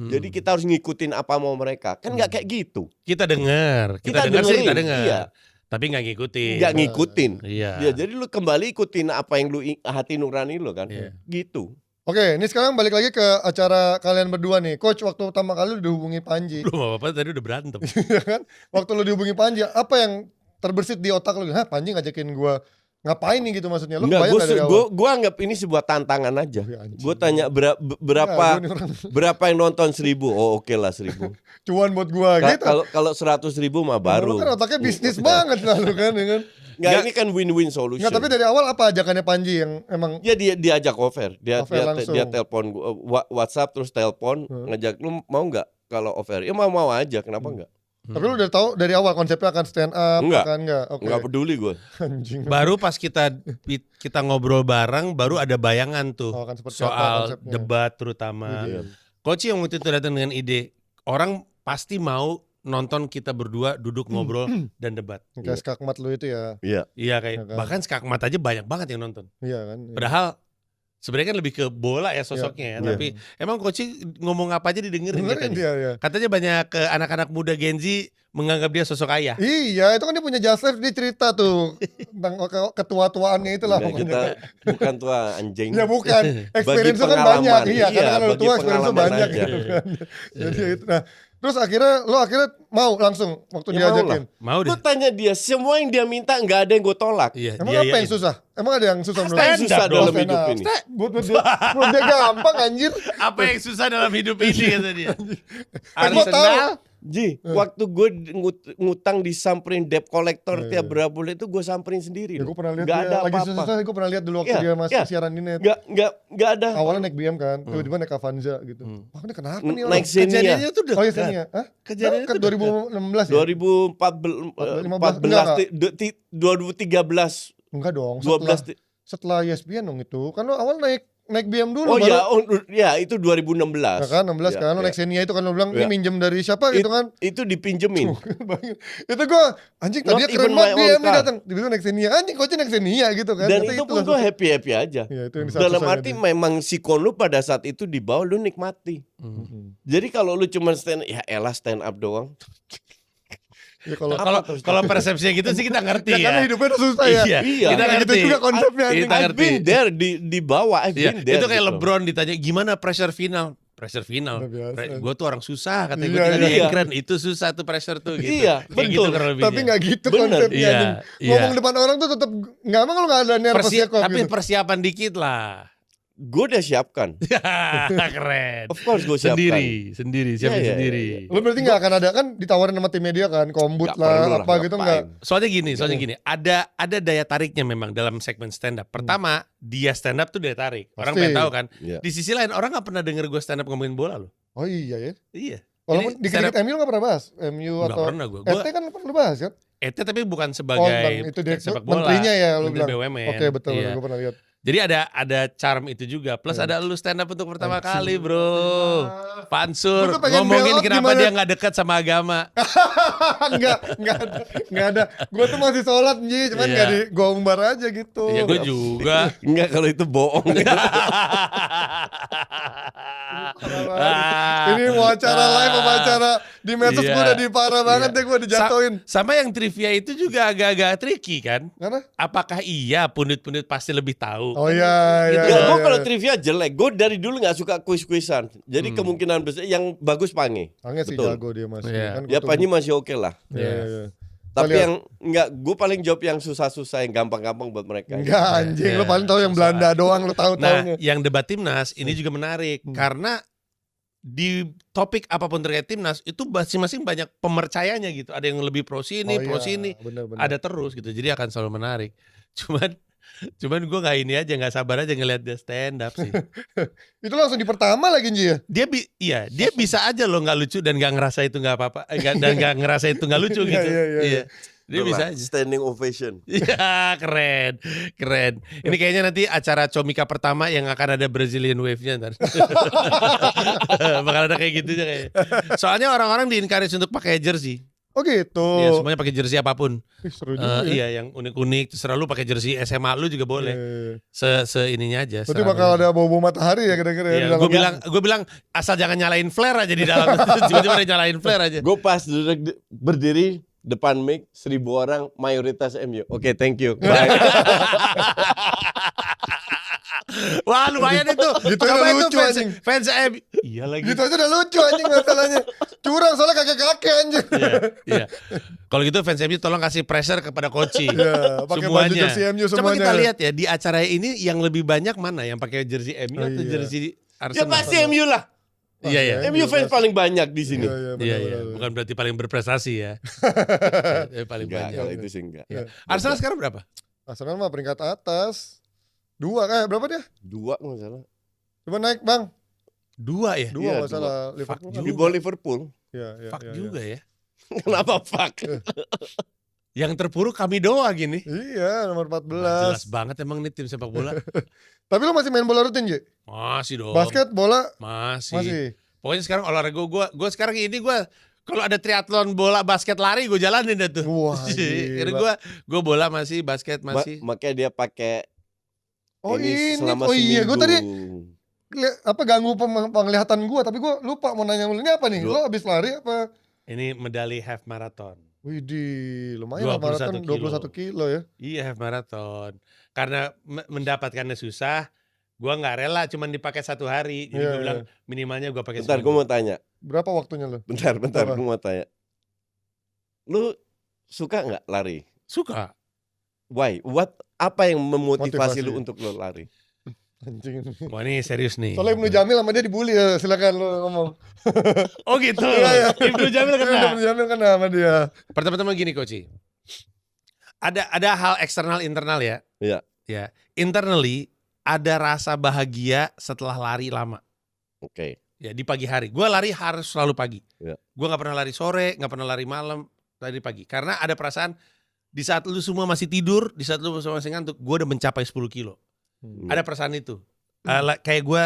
Jadi kita harus ngikutin apa mau mereka. Kan nggak kayak gitu. Kita dengar dengerin, kita dengar. iya. Tapi nggak ngikutin. Nggak ngikutin. Iya. Ya, jadi lu kembali ikutin apa yang lu hati nurani lu kan. Iya. Gitu. Oke, ini sekarang balik lagi ke acara kalian berdua nih. Coach, waktu pertama kali lu dihubungi Panji. Belum apa-apa tadi udah berantem. Ya kan? Waktu lu dihubungi Panji, apa yang terbersit di otak lu? Hah, Panji ngajakin gua ngapain nih gitu maksudnya? Lu Enggak, kebayang nggak dari awal? gue anggap ini sebuah tantangan aja. Wih, anjing. Gue tanya berapa yang nonton 1.000? Oh oke lah 1.000. Cuan buat gua gitu. Kalau 100.000 mah baru. Lu kan otaknya bisnis banget lalu kan, ya kan? Nggak, ini kan win-win solution. Nggak, tapi dari awal apa ajakannya Panji yang emang Ya dia ajak offer. Dia langsung. dia telepon gua, WhatsApp terus telepon ngajak lu mau nggak kalau offer? Ya mau aja, kenapa enggak? Tapi lu udah tahu dari awal konsepnya akan stand up, Enggak. akan enggak? Oke. Nggak peduli gue. Anjing. Baru pas kita ngobrol bareng, baru ada bayangan tuh Oh, akan seperti apa soal konsepnya? debat terutama. Iya. Coach yang waktu itu datang dengan ide, orang pasti mau nonton kita berdua duduk ngobrol dan debat. Kayak skakmat lu itu ya. Iya. Iya kayak Iya kan? bahkan skakmat aja banyak banget yang nonton. Iya kan? Iya. Padahal sebenarnya kan lebih ke bola ya sosoknya ya, Iya. tapi emang coach ngomong apa aja didengerin Benerin katanya. dia ya. Katanya banyak anak-anak muda Gen Z menganggap dia sosok ayah. Iya, itu kan dia punya Just Life, dia cerita tuh tentang ketua-tuaannya itulah Enggak, pokoknya. kita bukan tua anjing. Ya bukan, experience kan pengalaman. banyak. Iya, Iya, karena kalau bagi tua experience pengalaman banyak aja. gitu kan. Jadi itu. Nah, terus akhirnya mau langsung waktu Ya mau diajakin. Mau Lu deh. tanya dia, semua yang dia minta nggak ada yang gue tolak. Iya, Emang dia apa yang iyain. susah? Emang ada yang susah Apa yang menurut susah Stand up dalam dong. hidup Stand ini? up. Buat dia gampang anjir. Apa yang susah dalam hidup ini kata dia. Gua tahu. Arsenal. Ji, waktu gue ngutang disamperin debt collector Iya, tiap berapa bulan itu gue samperin sendiri. Ya, loh. gue pernah lihat Nggak dia ada lagi apa-apa. susah-susah, gue pernah lihat dulu waktu Iya, dia masih iya. siaran di net. Nggak ada. Awalnya naik BM kan, tiba-tiba naik Avanza gitu. Wah, ini kenapa nih orang? Naik Xenia. Kejadiannya tuh dekat. Oh iya Xenia. Hah? Kejadiannya Kan tuh dekat. 2016 ya? 2013, Enggak dong, 12. setelah ESPN dong itu. Kan lo awal naik BM dulu Oh baru. ya, itu 2016. Ya kan 16 Ya, kan lo ya. naik Xenia itu kan lo bilang ini Ya. minjem dari siapa gitu kan. Itu dipinjemin. Itu gue anjing Not tadinya even keren my banget own BM nih car. datang. Tiba-tiba naik Xenia. Anjing coachnya naik Xenia gitu kan. Dan Ternyata itu pun lah gue susah. happy aja. Iya, itu yang Dalam susah-susahnya arti tuh. memang sikon lu pada saat itu di bawah lu nikmati. Jadi kalau lu cuma stand stand up doang. Ya kalau Kalau persepsinya gitu sih kita ngerti ya karena ya. hidupnya udah susah ya. Iya. Kita Kayak ngerti. gitu juga konsepnya anjing. Kita I've ngerti. been there di bawah. I've Iya, been there. itu kayak gitu. LeBron ditanya gimana pressure final. Pressure final. Udah biasa. Gue tuh orang susah katanya. Gue Iya, tinggal di iya. Ekran. Itu susah tuh pressure tuh gitu. Iya, Kayak betul. gitu kurang lebihnya. Tapi gak gitu Bener. konsepnya Iya, anjing. iya. Ngomong depan orang tuh tetap nggak emang lo nggak ada nervous ya kok Tapi gitu. persiapan dikit lah. Gue udah siapkan. Keren. Of course gue siapkan. Sendiri, siapin Iya, iya, sendiri. iya. Lo berarti nggak akan ada kan ditawarin sama tim media kan, kombut Nggak perlu lah apa gitu nggak? ngapain. Soalnya gini, ada daya tariknya memang dalam segmen stand up. Pertama, dia stand up tuh daya tarik. Orang Pasti. pengen tahu kan. Iya. Di sisi lain orang nggak pernah denger gue stand up ngomongin bola loh. Oh iya ya. Iya. Walaupun Ini stand dikit-dikit MU nggak pernah bahas, MU Nggak atau pernah gue. RT kan pernah bahas kan? Tapi bukan Oh, sebagai bang, itu dia sepak bola. menterinya ya lo Menteri bilang. BUMN. Oke betul, Iya. gue pernah lihat. Jadi ada charm itu juga. Plus ada lu stand up untuk pertama kali, bro. Pansur Gua tuh pengen ngomongin belok kenapa gimana? dia nggak dekat sama agama. Enggak ada. Gue tuh masih sholat Nji, cuman Iya. nggak di gue umbar aja gitu. Ya gue juga. Enggak, kalau itu bohong. Ini mau acara live apa acara di medsos Iya. gue udah parah banget Iya. deh gue dijatuhin. Sama yang trivia itu juga agak-agak tricky kan? Karena? Apakah iya pundit-pundit pasti lebih tahu? Oh iya, iya. Enggak, iya, gue iya. kalau trivia jelek. Gue dari dulu nggak suka kuis-kuisan. Jadi kemungkinan besar yang bagus Pange. Pange sih Betul. jago dia masih. Iya. Kan gua Ya tuh- Panji masih oke lah. Iya, iya, iya. Tapi lihat. yang enggak, gue paling jawab yang susah-susah, yang gampang-gampang buat mereka. Enggak anjing, Iya. lu paling tahu yang Belanda doang lu tahu Nah, taunya. yang debat timnas ini juga menarik karena di topik apapun terkait timnas itu masing-masing banyak pemercayanya gitu. Ada yang lebih pro sini, Oh, pro iya, sini, bener-bener. ada terus gitu. Jadi akan selalu menarik. Cuman gue nggak ini aja, nggak sabar aja ngeliat dia stand up sih. Itu langsung di pertama lagi Nji ya? Dia bisa aja loh nggak lucu dan nggak ngerasa itu nggak apa-apa, dan nggak ngerasa itu nggak lucu Iya, gitu. iya, iya, iya. Dia bisa aja. Standing ovation. Iya, keren. Ini kayaknya nanti acara Comika pertama yang akan ada Brazilian Wave-nya ntar. Bakal ada kayak gitu aja kayaknya. Soalnya orang-orang di-encourage untuk pakai jersey. Oh gitu. Iya, semuanya pakai jersey apapun. Seru juga ya. Iya, yang unik-unik. Terserah lu pakai jersey SMA lu juga boleh. Ininya aja. Berarti bakal ada bau-bau matahari ya kira-kira ya. Gue bilang asal jangan nyalain flare aja di dalam. Tiba-tiba ada nyalain flare aja. Gue pas berdiri depan mic 1.000 orang mayoritas MU. Oke, thank you. Bye. Wah, lumayan itu. Gitu aja lucu anjing. Fans MU. Iya lagi. Gitu aja udah lucu anjing masalahnya. Curang soalnya kakek-kakek anjing. Iya. Kalau gitu fans MU tolong kasih pressure kepada Koci. Iya, pakai baju jersey MU semuanya. Coba kita lihat ya di acara ini yang lebih banyak mana yang pakai jersey MU atau jersey Arsenal? Ya pasti MU lah. Iya ya. MU fans paling banyak di sini. Iya. Bukan berarti paling berprestasi ya. Paling enggak, banyak. kalau itu sih enggak. Ya. Arsenal sekarang berapa? Arsenal mah peringkat atas. 2 berapa dia? 2 nggak salah. Coba naik bang. 2 ya? 2 nggak salah. Liverpool. Di bawah Liverpool. Fuck juga ya. Kenapa fuck? Yang terpuruk kami doang gini. Iya, nomor 14. Jelas banget emang nih tim sepak bola. Tapi lu masih main bola rutin, Ji? Masih dong. Basket, bola? Masih. Pokoknya sekarang olahraga gue sekarang ini kalau ada triathlon bola basket lari gue jalanin deh tuh. Wah, gila. Gue bola masih, basket masih. Makanya dia pakai ini selama iya, gue tadi seminggu. ganggu penglihatan gue, tapi gue lupa mau nanya ini apa nih? Lo abis lari apa? Ini medali half marathon. Widih, lumayan half marathon 21 kilo ya. Iya, half marathon. Karena mendapatkannya susah, gue nggak rela cuman dipakai 1 hari. Jadi gue bilang minimalnya gue pakai. Bentar, gue mau tanya. Berapa waktunya lo? Bentar, gue mau tanya. Lu suka nggak lari? Suka. Why? Apa yang memotivasi lu untuk lu lari? Anjing. Wah, ini serius nih. Soalnya Ibnu Jamil sama dia dibully ya, silakan lu ngomong. Oh gitu. Ibnu Jamil kena. Ibnu Jamil kena sama dia. Pertama-tama gini Koci. Ada hal eksternal internal ya. Iya. Ya. Internally ada rasa bahagia setelah lari lama. Oke. Ya di pagi hari. Gue lari harus selalu pagi. Iya. Gue nggak pernah lari sore, nggak pernah lari malam, lari pagi. Karena ada perasaan di saat lu semua masih tidur, di saat lu semua masih ngantuk, gue udah mencapai 10 kilo. Ada perasaan itu. Kayak gue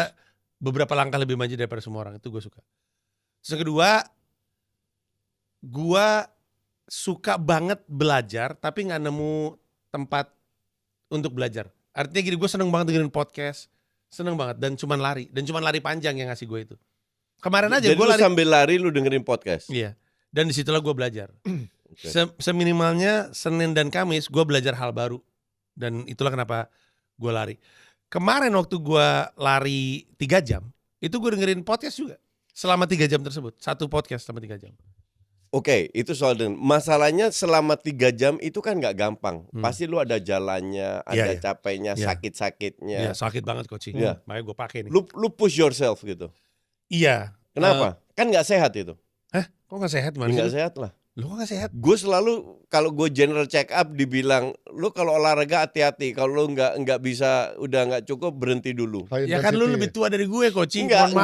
beberapa langkah lebih maju daripada semua orang. Itu gue suka. Terus yang kedua, gue suka banget belajar, tapi gak nemu tempat untuk belajar. Artinya gini, gue seneng banget dengerin podcast. Seneng banget. Dan cuman lari panjang yang ngasih gue itu. Kemarin aja gue lari. Sambil lari lu dengerin podcast? Iya. Dan disitulah gue belajar. Okay. Seminimalnya Senin dan Kamis gue belajar hal baru. Dan itulah kenapa gue lari. Kemarin waktu gue lari 3 jam, itu gue dengerin podcast juga. Selama 3 jam tersebut. 1 podcast selama 3 jam. Oke, itu soal masalahnya selama 3 jam itu kan gak gampang. Pasti lu ada jalannya, ada capeknya, sakit-sakitnya. Iya, sakit banget Coach. Iya. Makanya gue pakai nih. Lu push yourself gitu. Iya. Kenapa? Kan gak sehat itu. Hah? Kok gak sehat? Gak sehat lah. Lu kok gak sehat? Gue selalu kalau gue general check up dibilang lu kalau olahraga hati-hati, kalau lu nggak bisa udah nggak cukup berhenti dulu. Ya kan lu lebih tua dari gue Coach. Enggak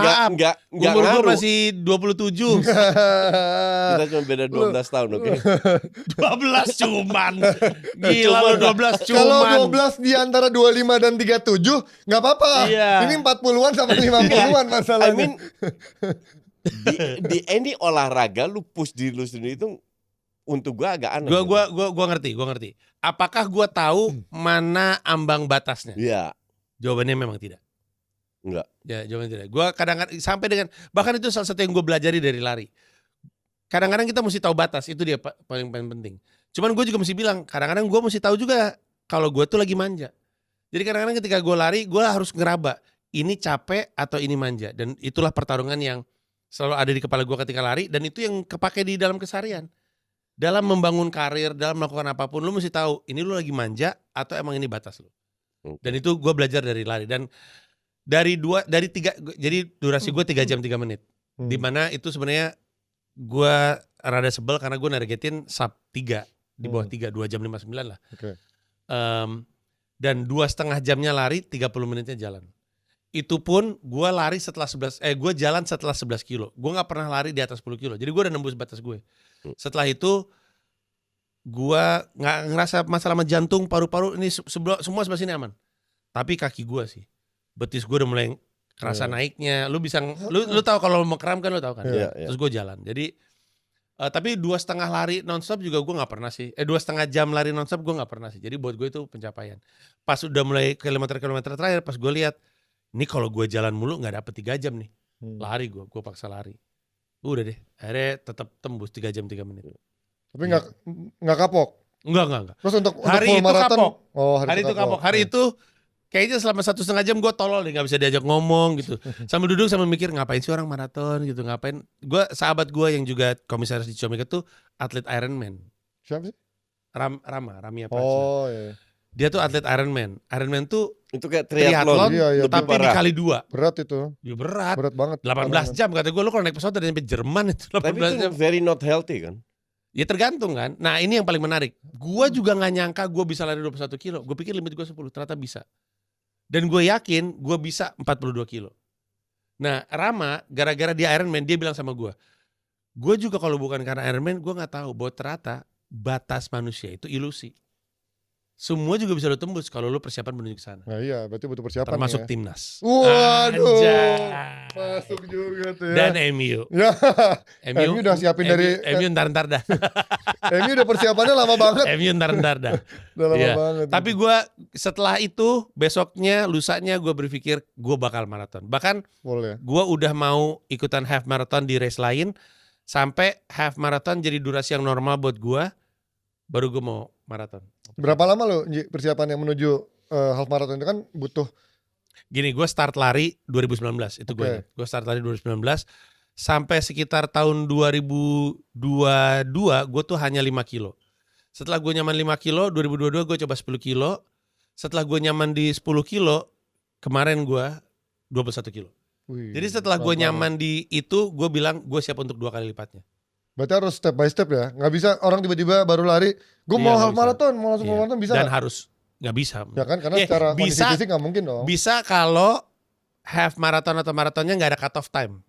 umur gue masih 27. Kita cuma beda 12 tahun, oke? 12 cuman. Gila lu 12 cuman. Kalau 12 di antara 25 dan 37 nggak apa-apa. Iya. Ini 40-an sama 50-an masalahnya. I mean, di any olahraga lu push diri lu sendiri itu untuk gua agak aneh. Gua ngerti. Apakah gua tahu mana ambang batasnya? Iya. Jawabannya memang tidak. Enggak. Ya, jawabannya tidak. Gua kadang-kadang sampai dengan bahkan itu salah satu yang gua belajari dari lari. Kadang-kadang kita mesti tahu batas, itu dia paling penting. Cuman gue juga mesti bilang, kadang-kadang gue mesti tahu juga kalau gue tuh lagi manja. Jadi kadang-kadang ketika gue lari, gue harus ngeraba ini capek atau ini manja. Dan itulah pertarungan yang selalu ada di kepala gue ketika lari, dan itu yang kepake di dalam keseharian. Dalam membangun karir, dalam melakukan apapun, lu mesti tahu ini lu lagi manja atau emang ini batas lu. Dan itu gue belajar dari lari. Dan dari 3, jadi durasi gue 3 jam 3 menit. Dimana itu sebenarnya gue rada sebel karena gue nargetin sub 3 di bawah 3, 2 jam 59 lah. Okay. Dan 2,5 jamnya lari, 30 menitnya jalan. Itu pun gue lari setelah gue jalan setelah 11 kilo. Gue gak pernah lari di atas 10 kilo. Jadi gue udah nembus batas gue. Setelah itu gue gak ngerasa masalah sama jantung, paru-paru, ini semua sebelah sini aman. Tapi kaki gue sih, betis gue udah mulai kerasa naiknya. Lu bisa, lu tahu kalau mau kram kan, lu tahu kan. Terus gue jalan. Jadi Tapi 2,5 lari nonstop juga gue nggak pernah sih. 2,5 jam lari nonstop gue nggak pernah sih. Jadi buat gue itu pencapaian. Pas udah mulai kilometer terakhir, pas gue lihat, ini kalau gue jalan mulu nggak dapet 3 jam nih. Lari gue paksa lari. Udah deh, akhirnya tetap tembus 3 jam 3 menit. Tapi nggak kapok? Enggak. Terus untuk hari full itu marathon? kapok. Oh, hari itu kapok. Hari itu kayaknya selama 1,5 jam gue tolol deh, nggak bisa diajak ngomong gitu. Sambil duduk sambil mikir ngapain sih orang maraton gitu, ngapain. Gue sahabat gue yang juga komisaris di Comika tuh atlet Ironman. Siapa sih? Rami apa? Oh iya. Dia tuh atlet Ironman. Ironman tuh itu kayak triathlon, iya, tapi dikali 2. Berat itu. Ya berat. Berat banget. 18 jam kata gue, lu kalau naik pesawat dari sampai Jerman itu 18 tapi itu jam. very not healthy kan? Ya tergantung kan. Nah ini yang paling menarik. Gue juga gak nyangka gue bisa lari 21 kilo. Gue pikir limit gue 10, ternyata bisa. Dan gue yakin gue bisa 42 kilo. Nah Rama gara-gara dia Ironman, dia bilang sama gue juga kalau bukan karena Ironman, gue gak tahu bahwa ternyata batas manusia itu ilusi. Semua juga bisa lo tembus kalau lo persiapan menuju ke sana. Nah iya, berarti butuh persiapan. Termasuk ya. timnas. Waduh. Anjay. Masuk juga tuh ya. Dan MU. Ya. MU udah siapin dari MU ntar dah. MU udah persiapannya lama banget. MU ntar dah. Udah lama Iya. banget. Tapi gue setelah itu besoknya lusanya gue berpikir gue bakal maraton. Bahkan gue udah mau ikutan half marathon di race lain. Sampai half marathon jadi durasi yang normal buat gue. Baru gue mau maraton. Berapa lama lo persiapannya menuju half marathon itu kan butuh? Gini, gue start lari 2019 itu gue ingat. Gue start lari 2019 sampai sekitar tahun 2022 gue tuh hanya 5 kilo. Setelah gue nyaman 5 kilo, 2022 gue coba 10 kilo. Setelah gue nyaman di 10 kilo, kemarin gue 21 kilo. Jadi setelah gue nyaman di itu, gue bilang gue siap untuk 2 kali lipatnya. Berarti harus step by step ya. Nggak bisa orang tiba-tiba baru lari, gue mau half marathon, mau langsung marathon bisa. Dan harus nggak bisa. Ya kan karena secara kondisi fisik nggak mungkin dong. Bisa kalau half marathon atau maratonnya nggak ada cut off time.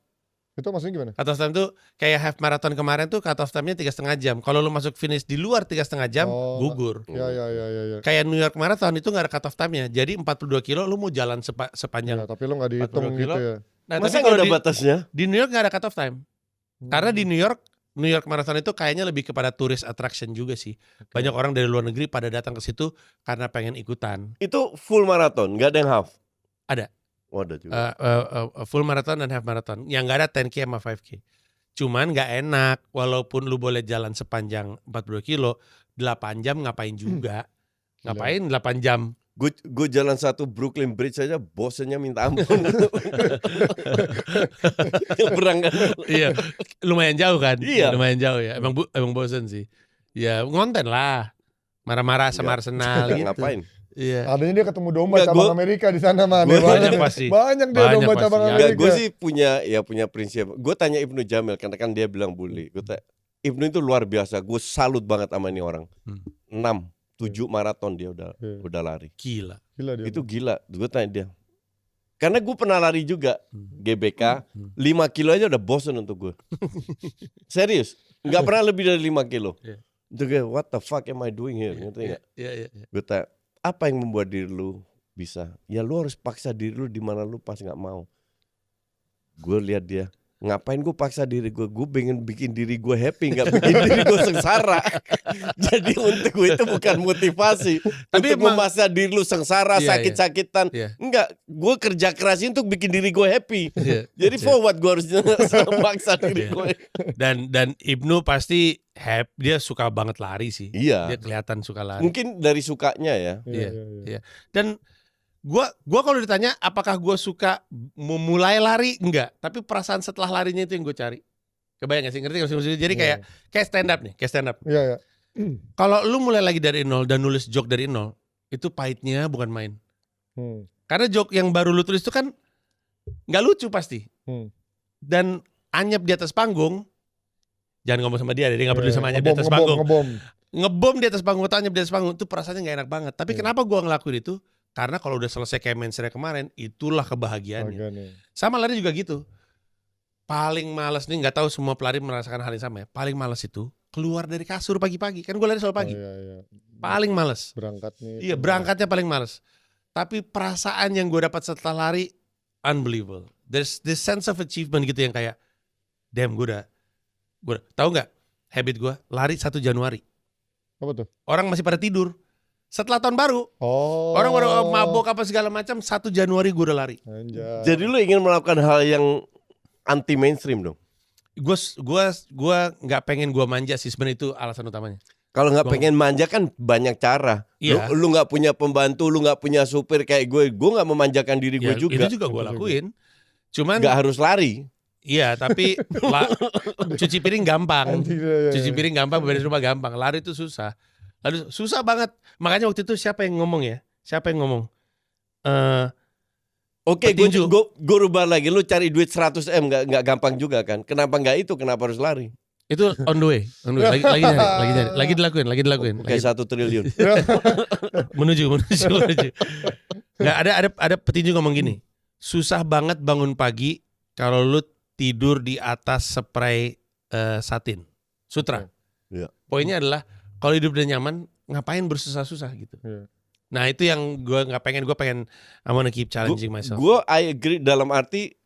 Itu maksudnya gimana? Cut off time tuh kayak half marathon kemarin tuh cut off time-nya 3,5 jam. Kalau lu masuk finish di luar 3,5 jam, gugur. Ya. Kayak New York Marathon itu nggak ada cut off time-nya. Jadi 42 kilo lu mau jalan sepanjang. Ya, tapi lu nggak dihitung gitu ya. Nah, masa tapi kalau ada batasnya? Di New York nggak ada cut off time. Karena di New York Marathon itu kayaknya lebih kepada tourist attraction juga sih. Banyak orang dari luar negeri pada datang ke situ karena pengen ikutan. Itu full marathon, nggak ada yang half? Ada. Oh, ada juga. Full marathon dan half marathon. Yang nggak ada 10K sama 5K. Cuman nggak enak. Walaupun lu boleh jalan sepanjang 42 kilo, 8 jam ngapain juga. Ngapain 8 jam? Gue jalan satu Brooklyn Bridge aja bosennya minta ampun. Berangkat. Iya, lumayan jauh kan? Iya. Lumayan jauh ya. Emang bosen sih. Ya ngonten lah. Marah-marah sama Arsenal gitu. Ngapain? Iya. Adanya dia ketemu domba cabang Amerika di sana mah. Banyak pasti. Banyak dia domba cabang Amerika. Gue sih punya prinsip. Gue tanya Ibnu Jamil karena kan dia bilang bully. Gue tanya, Ibnu itu luar biasa. Gue salut banget sama ini orang. 6-7 maraton dia udah lari. Gila dia. Itu gila. Gue tanya dia. Karena gue pernah lari juga GBK 5 kilo aja udah bosen untuk gue. Serius, nggak pernah lebih dari 5 kilo. Itu kayak what the fuck am I doing here? Ngerti nggak? Gue tanya, apa yang membuat diri lu bisa? Ya lu harus paksa diri lu di mana lu pas nggak mau. Gue lihat dia. Ngapain gue paksa diri gue pengen bikin diri gue happy, nggak bikin diri gue sengsara. Jadi untuk gue itu bukan motivasi. Tapi untuk memaksa diri lu sengsara, sakit-sakitan. Enggak, gue kerja keras untuk bikin diri gue happy. Jadi for what gue harus memaksa diri gue. Dan Ibnu pasti dia suka banget lari sih. Iya. Dia kelihatan suka lari. Mungkin dari sukanya ya. Iya. Dan Gua kalau ditanya apakah gue suka memulai lari, enggak. Tapi perasaan setelah larinya itu yang gue cari. Kebayang gak sih? Ngerti gak sih? Jadi kayak stand up nih, kayak stand up. Iya. Kalau lu mulai lagi dari nol dan nulis joke dari nol, itu pahitnya bukan main. Karena joke yang baru lu tulis itu kan nggak lucu pasti. Dan anyep di atas panggung, jangan ngomong sama dia nggak peduli sama anyep di atas panggung. Ngebom di atas panggung atau anyep di atas panggung itu perasaannya nggak enak banget. Tapi kenapa gue ngelakuin itu? Karena kalau udah selesai kayak mensere kemarin, itulah kebahagiaannya. Sama lari juga gitu. Paling males nih, nggak tahu semua pelari merasakan hal yang sama ya. Paling males itu keluar dari kasur pagi-pagi. Kan gue lari selalu pagi. Paling males. Berangkatnya. Iya, berangkatnya paling males. Tapi perasaan yang gue dapat setelah lari unbelievable. There's this sense of achievement gitu yang kayak, damn gue udah tahu nggak? habit gue lari 1 Januari. Apa tuh? Orang masih pada tidur. Setelah tahun baru, orang baru mabok apa segala macam, 1 Januari gue udah lari. Anjay. Jadi lu ingin melakukan hal yang anti mainstream dong? Gue nggak pengen gue manja sih, sebenarnya itu alasan utamanya. Kalau nggak pengen manja kan banyak cara. Iya. Lu nggak punya pembantu, lu nggak punya supir kayak gue nggak memanjakan diri gue juga. Itu juga gue lakuin. Cuman Nggak harus lari. iya, tapi cuci piring gampang. Anjir, Cuci piring gampang, beres rumah gampang. Lari itu susah. Lalu susah banget. Makanya waktu itu siapa yang ngomong ya? Siapa yang ngomong? Oke, Petinju. gue rubah lagi. Lu cari duit 100 M nggak gampang juga kan? Kenapa nggak itu? Kenapa harus lari? Itu on the way. Lagi nyari. Lagi dilakuin. Kayak 1 triliun. Menuju. Nggak, ada petinju ngomong gini. Susah banget bangun pagi kalau lu tidur di atas spray satin, sutra. Iya. Poinnya adalah kalau hidup udah nyaman, ngapain bersusah-susah gitu. Iya. Nah itu yang gue nggak pengen. Gue pengen I wanna keep challenging myself. I agree dalam arti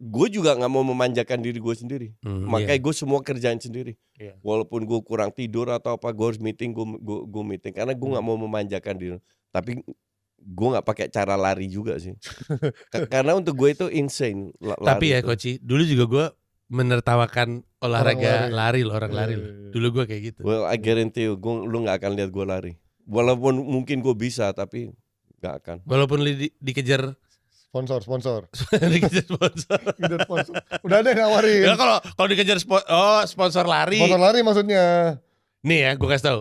gue juga nggak mau memanjakan diri gue sendiri. Makanya gue semua kerjain sendiri. Iya. Walaupun gue kurang tidur atau apa, gue harus meeting, gue meeting karena gue nggak mau memanjakan diri. Tapi gue nggak pakai cara lari juga sih. Karena untuk gue itu insane. Tapi ya Koci, dulu juga gue menertawakan olahraga lari loh, orang lari loh. Dulu gue kayak gitu. Well, I guarantee you, lu nggak akan lihat gue lari. Walaupun mungkin gue bisa, tapi nggak akan. Walaupun dikejar Sponsor. dikejar sponsor. Udah ada yang nawarin. Ya kalau dikejar sponsor lari. Sponsor lari maksudnya. Nih ya, gue kasih tahu.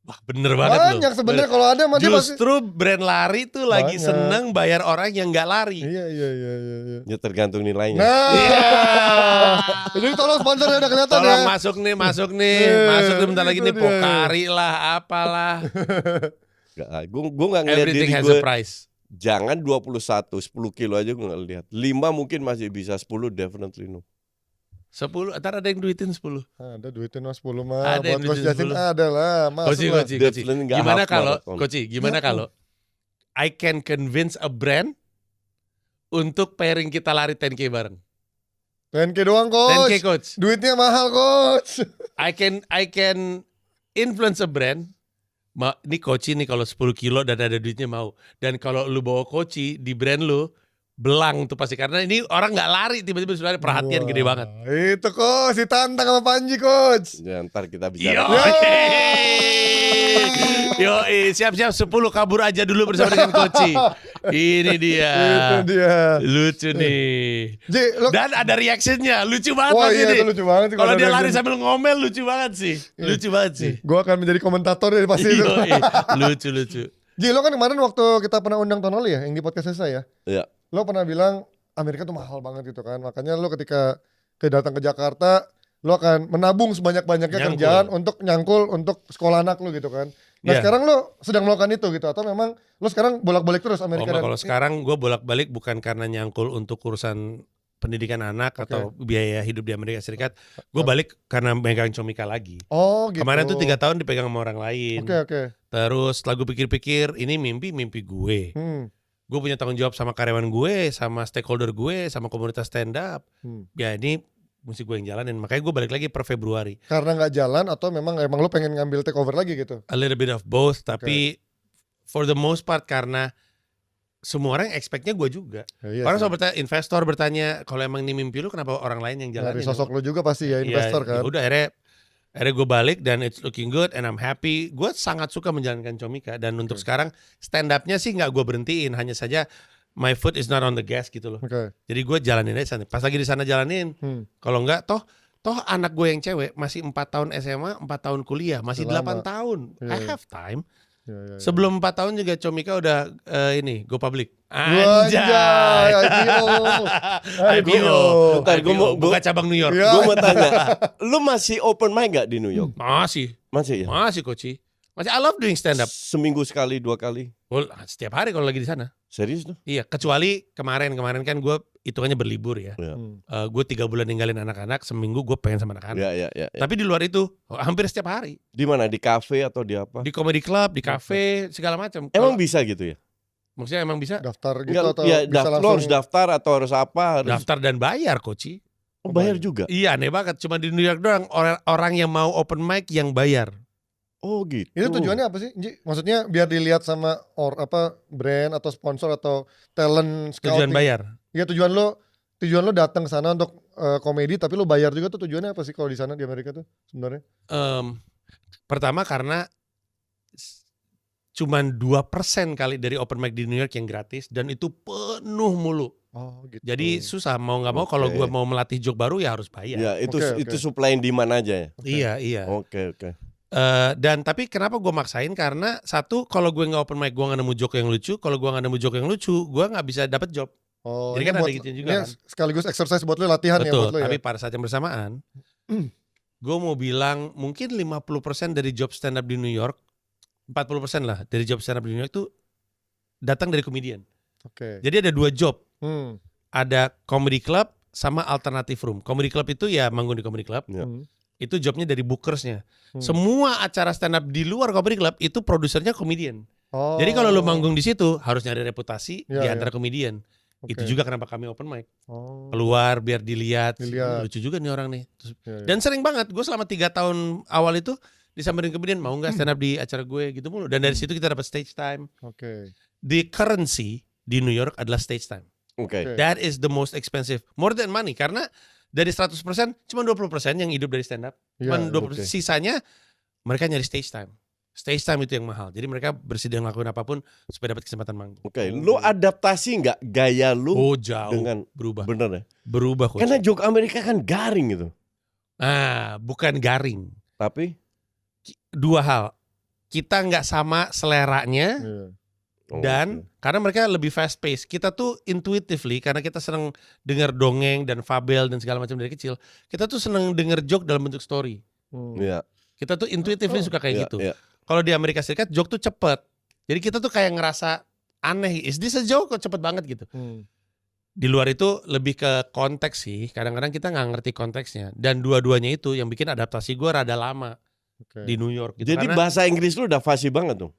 Wah bener banget loh. Banyak sebenarnya kalau ada mah dia pasti. Justru brand lari tuh lagi Banyak. seneng bayar orang yang nggak lari. Iya. Ya tergantung nilainya. Nah. Jadi tolong sponsornya udah kelihatan Tolong ya. masuk nih, masuk bentar lagi itu nih dia. Pokari lah, apalah. Gue nggak ngeliat Everything diri has gue. a price. Jangan 21, 10 kilo aja gue nggak lihat. 5 mungkin masih bisa, 10 definitely no. 10, ntar ada yang duitin 10. Ada duitin mas 10 mah. Ada yang Buat Coach duitin Jasin 10. ada lah. Masuk lah. Koci. Definitely nggak Gimana half kalau, marathon. Koci, gimana kalau I can convince a brand untuk pairing kita lari 10K bareng. 10K doang 10K coach. coach. Duitnya mahal coach. I can influence a brand. Ini Koci nih kalau 10 kilo dan ada duitnya mau. Dan kalau lu bawa Koci di brand lu, belang tuh pasti. Karena ini orang gak lari, tiba-tiba sudah ada perhatian gede banget. Itu coach, ditantang sama Panji coach. Ya, ntar kita Yo, bicara. siap-siap 10 kabur aja dulu bersama dengan Koci. Ini dia. Itu dia. Lucu nih. Ji, lo. Dan ada reactionnya, lucu banget Wah pasti iya nih. itu lucu banget. Kalau dia lari sambil ngomel lucu banget sih. Lucu banget sih. Gue akan menjadi komentator dari pasti itu. Lucu. Ji, lo kan kemarin waktu kita pernah undang tahun lalu ya, yang di podcast saya. Iya. Lo pernah bilang Amerika tuh mahal banget gitu kan. Makanya lo ketika datang ke Jakarta, lo akan menabung sebanyak-banyaknya Nyangkul. kerjaan untuk nyangkul untuk sekolah anak lo gitu kan. Nah Iya. sekarang lo sedang melakukan itu gitu, atau memang lo sekarang bolak-balik terus Amerika? Kalau sekarang gue bolak-balik bukan karena nyangkul untuk urusan pendidikan anak atau biaya hidup di Amerika Serikat. Gue balik karena megang Comika lagi. Oh gitu. Kemarin tuh 3 tahun dipegang sama orang lain. Oke. Terus setelah gue pikir-pikir, ini mimpi gue. Gue punya tanggung jawab sama karyawan gue, sama stakeholder gue, sama komunitas stand up. Ya ini mesti gue yang jalanin. Makanya gue balik lagi per Februari. Karena nggak jalan atau memang lo pengen ngambil take over lagi gitu? A little bit of both, tapi for the most part karena semua orang expect-nya gue juga. Iya Orang sih. selalu bertanya, investor bertanya, kalau emang ini mimpi lu kenapa orang lain yang jalanin? Dari sosok lo juga pasti ya investor kan? Ya udah akhirnya gue balik dan it's looking good and I'm happy. Gue sangat suka menjalankan Comika dan untuk sekarang stand up-nya sih nggak gue berhentiin, hanya saja my foot is not on the gas gitu loh. Jadi gue jalanin aja sana. Pas lagi di sana jalanin. Kalau enggak toh anak gue yang cewek masih 4 tahun SMA, 4 tahun kuliah, masih 8 tahun. I have time. Sebelum 4 tahun juga Comika udah go public. Anjay, IPO. Bentar, gua buka cabang New York. Gue mau tanya, lu masih open mic gak di New York? Masih Masih ya? Masih Koci. Masih I love doing stand up. Seminggu sekali, 2 kali. Well, setiap hari kalau lagi di sana. Serius tuh? Iya, kecuali kemarin kan gue hitungannya berlibur ya. Ya. Gue 3 bulan ninggalin anak-anak, seminggu gue pengen sama anak-anak. Ya. Tapi di luar itu hampir setiap hari. Di mana? Di kafe atau di apa? Di comedy club, di cafe, segala macam. Emang bisa gitu ya? Maksudnya emang bisa Daftar gitu Enggak, atau ya, bisa lu langsung? harus daftar atau harus apa? Harus... daftar dan bayar, Koci. Oh, bayar juga? Iya, aneh banget. Cuma di New York doang orang yang mau open mic yang bayar. Oh gitu. Itu tujuannya apa sih, Ji? Maksudnya biar dilihat sama brand atau sponsor atau talent scouting. Tujuan bayar. Iya, tujuan lo datang ke sana untuk komedi, tapi lo bayar juga tuh, tujuannya apa sih kalau di sana di Amerika tuh sebenarnya? Pertama karena cuman 2% kali dari open mic di New York yang gratis dan itu penuh mulu. Oh gitu. Jadi susah mau nggak mau kalau gue mau melatih joke baru ya harus bayar. Ya itu supply and demand aja ya. Iya. Oke. Dan tapi kenapa gue maksain, karena satu, kalau gue nggak open mic gue nggak nemu joke yang lucu. Kalau gue nggak nemu joke yang lucu, gue nggak bisa dapat job. Oh, jadi kan ada gitu juga kan. Sekaligus exercise buat lo, latihan. Betul, ya buat lo ya. tapi pada saat yang bersamaan gue mau bilang mungkin 50% dari job stand up di New York, 40% lah dari job stand up di New York tuh datang dari comedian. Oke. Jadi ada 2 job. Ada comedy club sama alternative room. Comedy club itu ya manggung di comedy club. Itu jobnya dari bookersnya. Semua acara stand up di luar comedy club itu produsernya komedian. Jadi kalau lo manggung di situ harus nyari reputasi di antara komedian. Itu juga kenapa kami open mic. Keluar biar dilihat. Lucu juga nih orang nih. Terus, dan sering banget gue selama 3 tahun awal itu disamperin komedian, mau nggak stand up di acara gue gitu mulu. Dan dari situ kita dapat stage time. The currency di New York adalah stage time. That is the most expensive. More than money. Karena dari 100% cuma 20% yang hidup dari stand up. Cuma 20%. Sisanya mereka nyari stage time. Stage time itu yang mahal. Jadi mereka bersedia ngelakuin apapun supaya dapat kesempatan manggung. Lu adaptasi nggak gaya lu? Oh, jauh. Dengan berubah. Bener ya? Berubah kok. Karena joke Amerika kan garing gitu. Bukan garing. Tapi 2 hal. Kita nggak sama seleranya. Dan karena mereka lebih fast pace, kita tuh intuitively, karena kita seneng dengar dongeng dan fabel dan segala macam dari kecil, kita tuh seneng denger joke dalam bentuk story. Kita tuh intuitively suka kayak gitu. Kalau di Amerika Serikat joke tuh cepet, jadi kita tuh kayak ngerasa aneh, is this a joke kok cepet banget gitu. Di luar itu lebih ke konteks sih, kadang-kadang kita nggak ngerti konteksnya, dan dua-duanya itu yang bikin adaptasi gue rada lama di New York gitu. Jadi bahasa Inggris lu udah fasih banget tuh.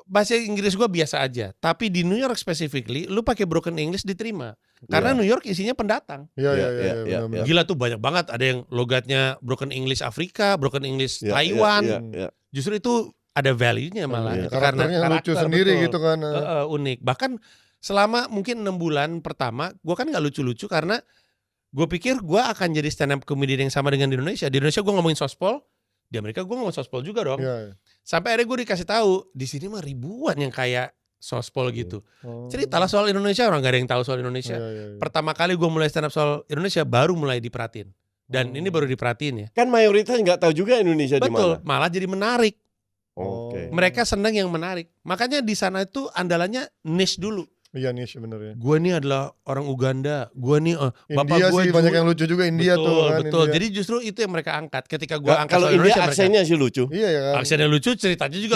Bahasa Inggris gue biasa aja, tapi di New York specifically, lu pakai broken English diterima, karena New York isinya pendatang. Iya. Gila tuh banyak banget, ada yang logatnya broken English Afrika, broken English Taiwan. Justru itu ada value-nya malah. Karakternya lucu sendiri gitu kan. Unik. Bahkan selama mungkin 6 bulan pertama, gue kan nggak lucu-lucu karena gue pikir gue akan jadi stand up comedian yang sama dengan di Indonesia. Di Indonesia gue ngomongin sospol. Di Amerika gue ngomong sospol juga dong. Sampai akhirnya gue dikasih tahu di sini mah ribuan yang kayak sospol gitu. Ceritalah soal Indonesia, orang gak ada yang tahu soal Indonesia. Pertama kali gue mulai stand up soal Indonesia baru mulai diperhatiin. Dan ini baru diperhatiin ya. Kan mayoritas nggak tahu juga Indonesia di mana. Betul, malah jadi menarik. Mereka senang yang menarik. Makanya di sana itu andalannya niche dulu. Iya niche bener ya. Gue nih adalah orang Uganda. Gue nih bapak India gue sih banyak yang lucu juga India betul, tuh kan. Betul. India. Jadi justru itu yang mereka angkat. Ketika gue angkat kalau soal Indonesia, India aksennya sih lucu. Iya ya kan. Aksennya lucu, ceritanya juga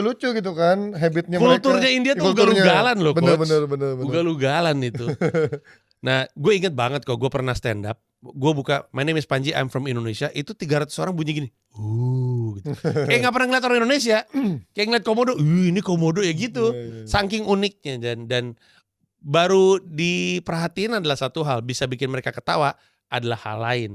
lucu gitu kan. Habitnya mereka. Kulturnya India tuh ugal-ugalan loh, coach. Bener. Ugal-ugalan itu. Nah, gue inget banget kok, gue pernah stand up. Gue buka, my name is Panji, I'm from Indonesia. Itu 300 orang bunyi gini. Gitu. Kayak gak pernah ngeliat orang Indonesia. Kayak ngeliat komodo, ini komodo ya gitu. Saking uniknya. Dan baru diperhatiin adalah satu hal, bisa bikin mereka ketawa adalah hal lain.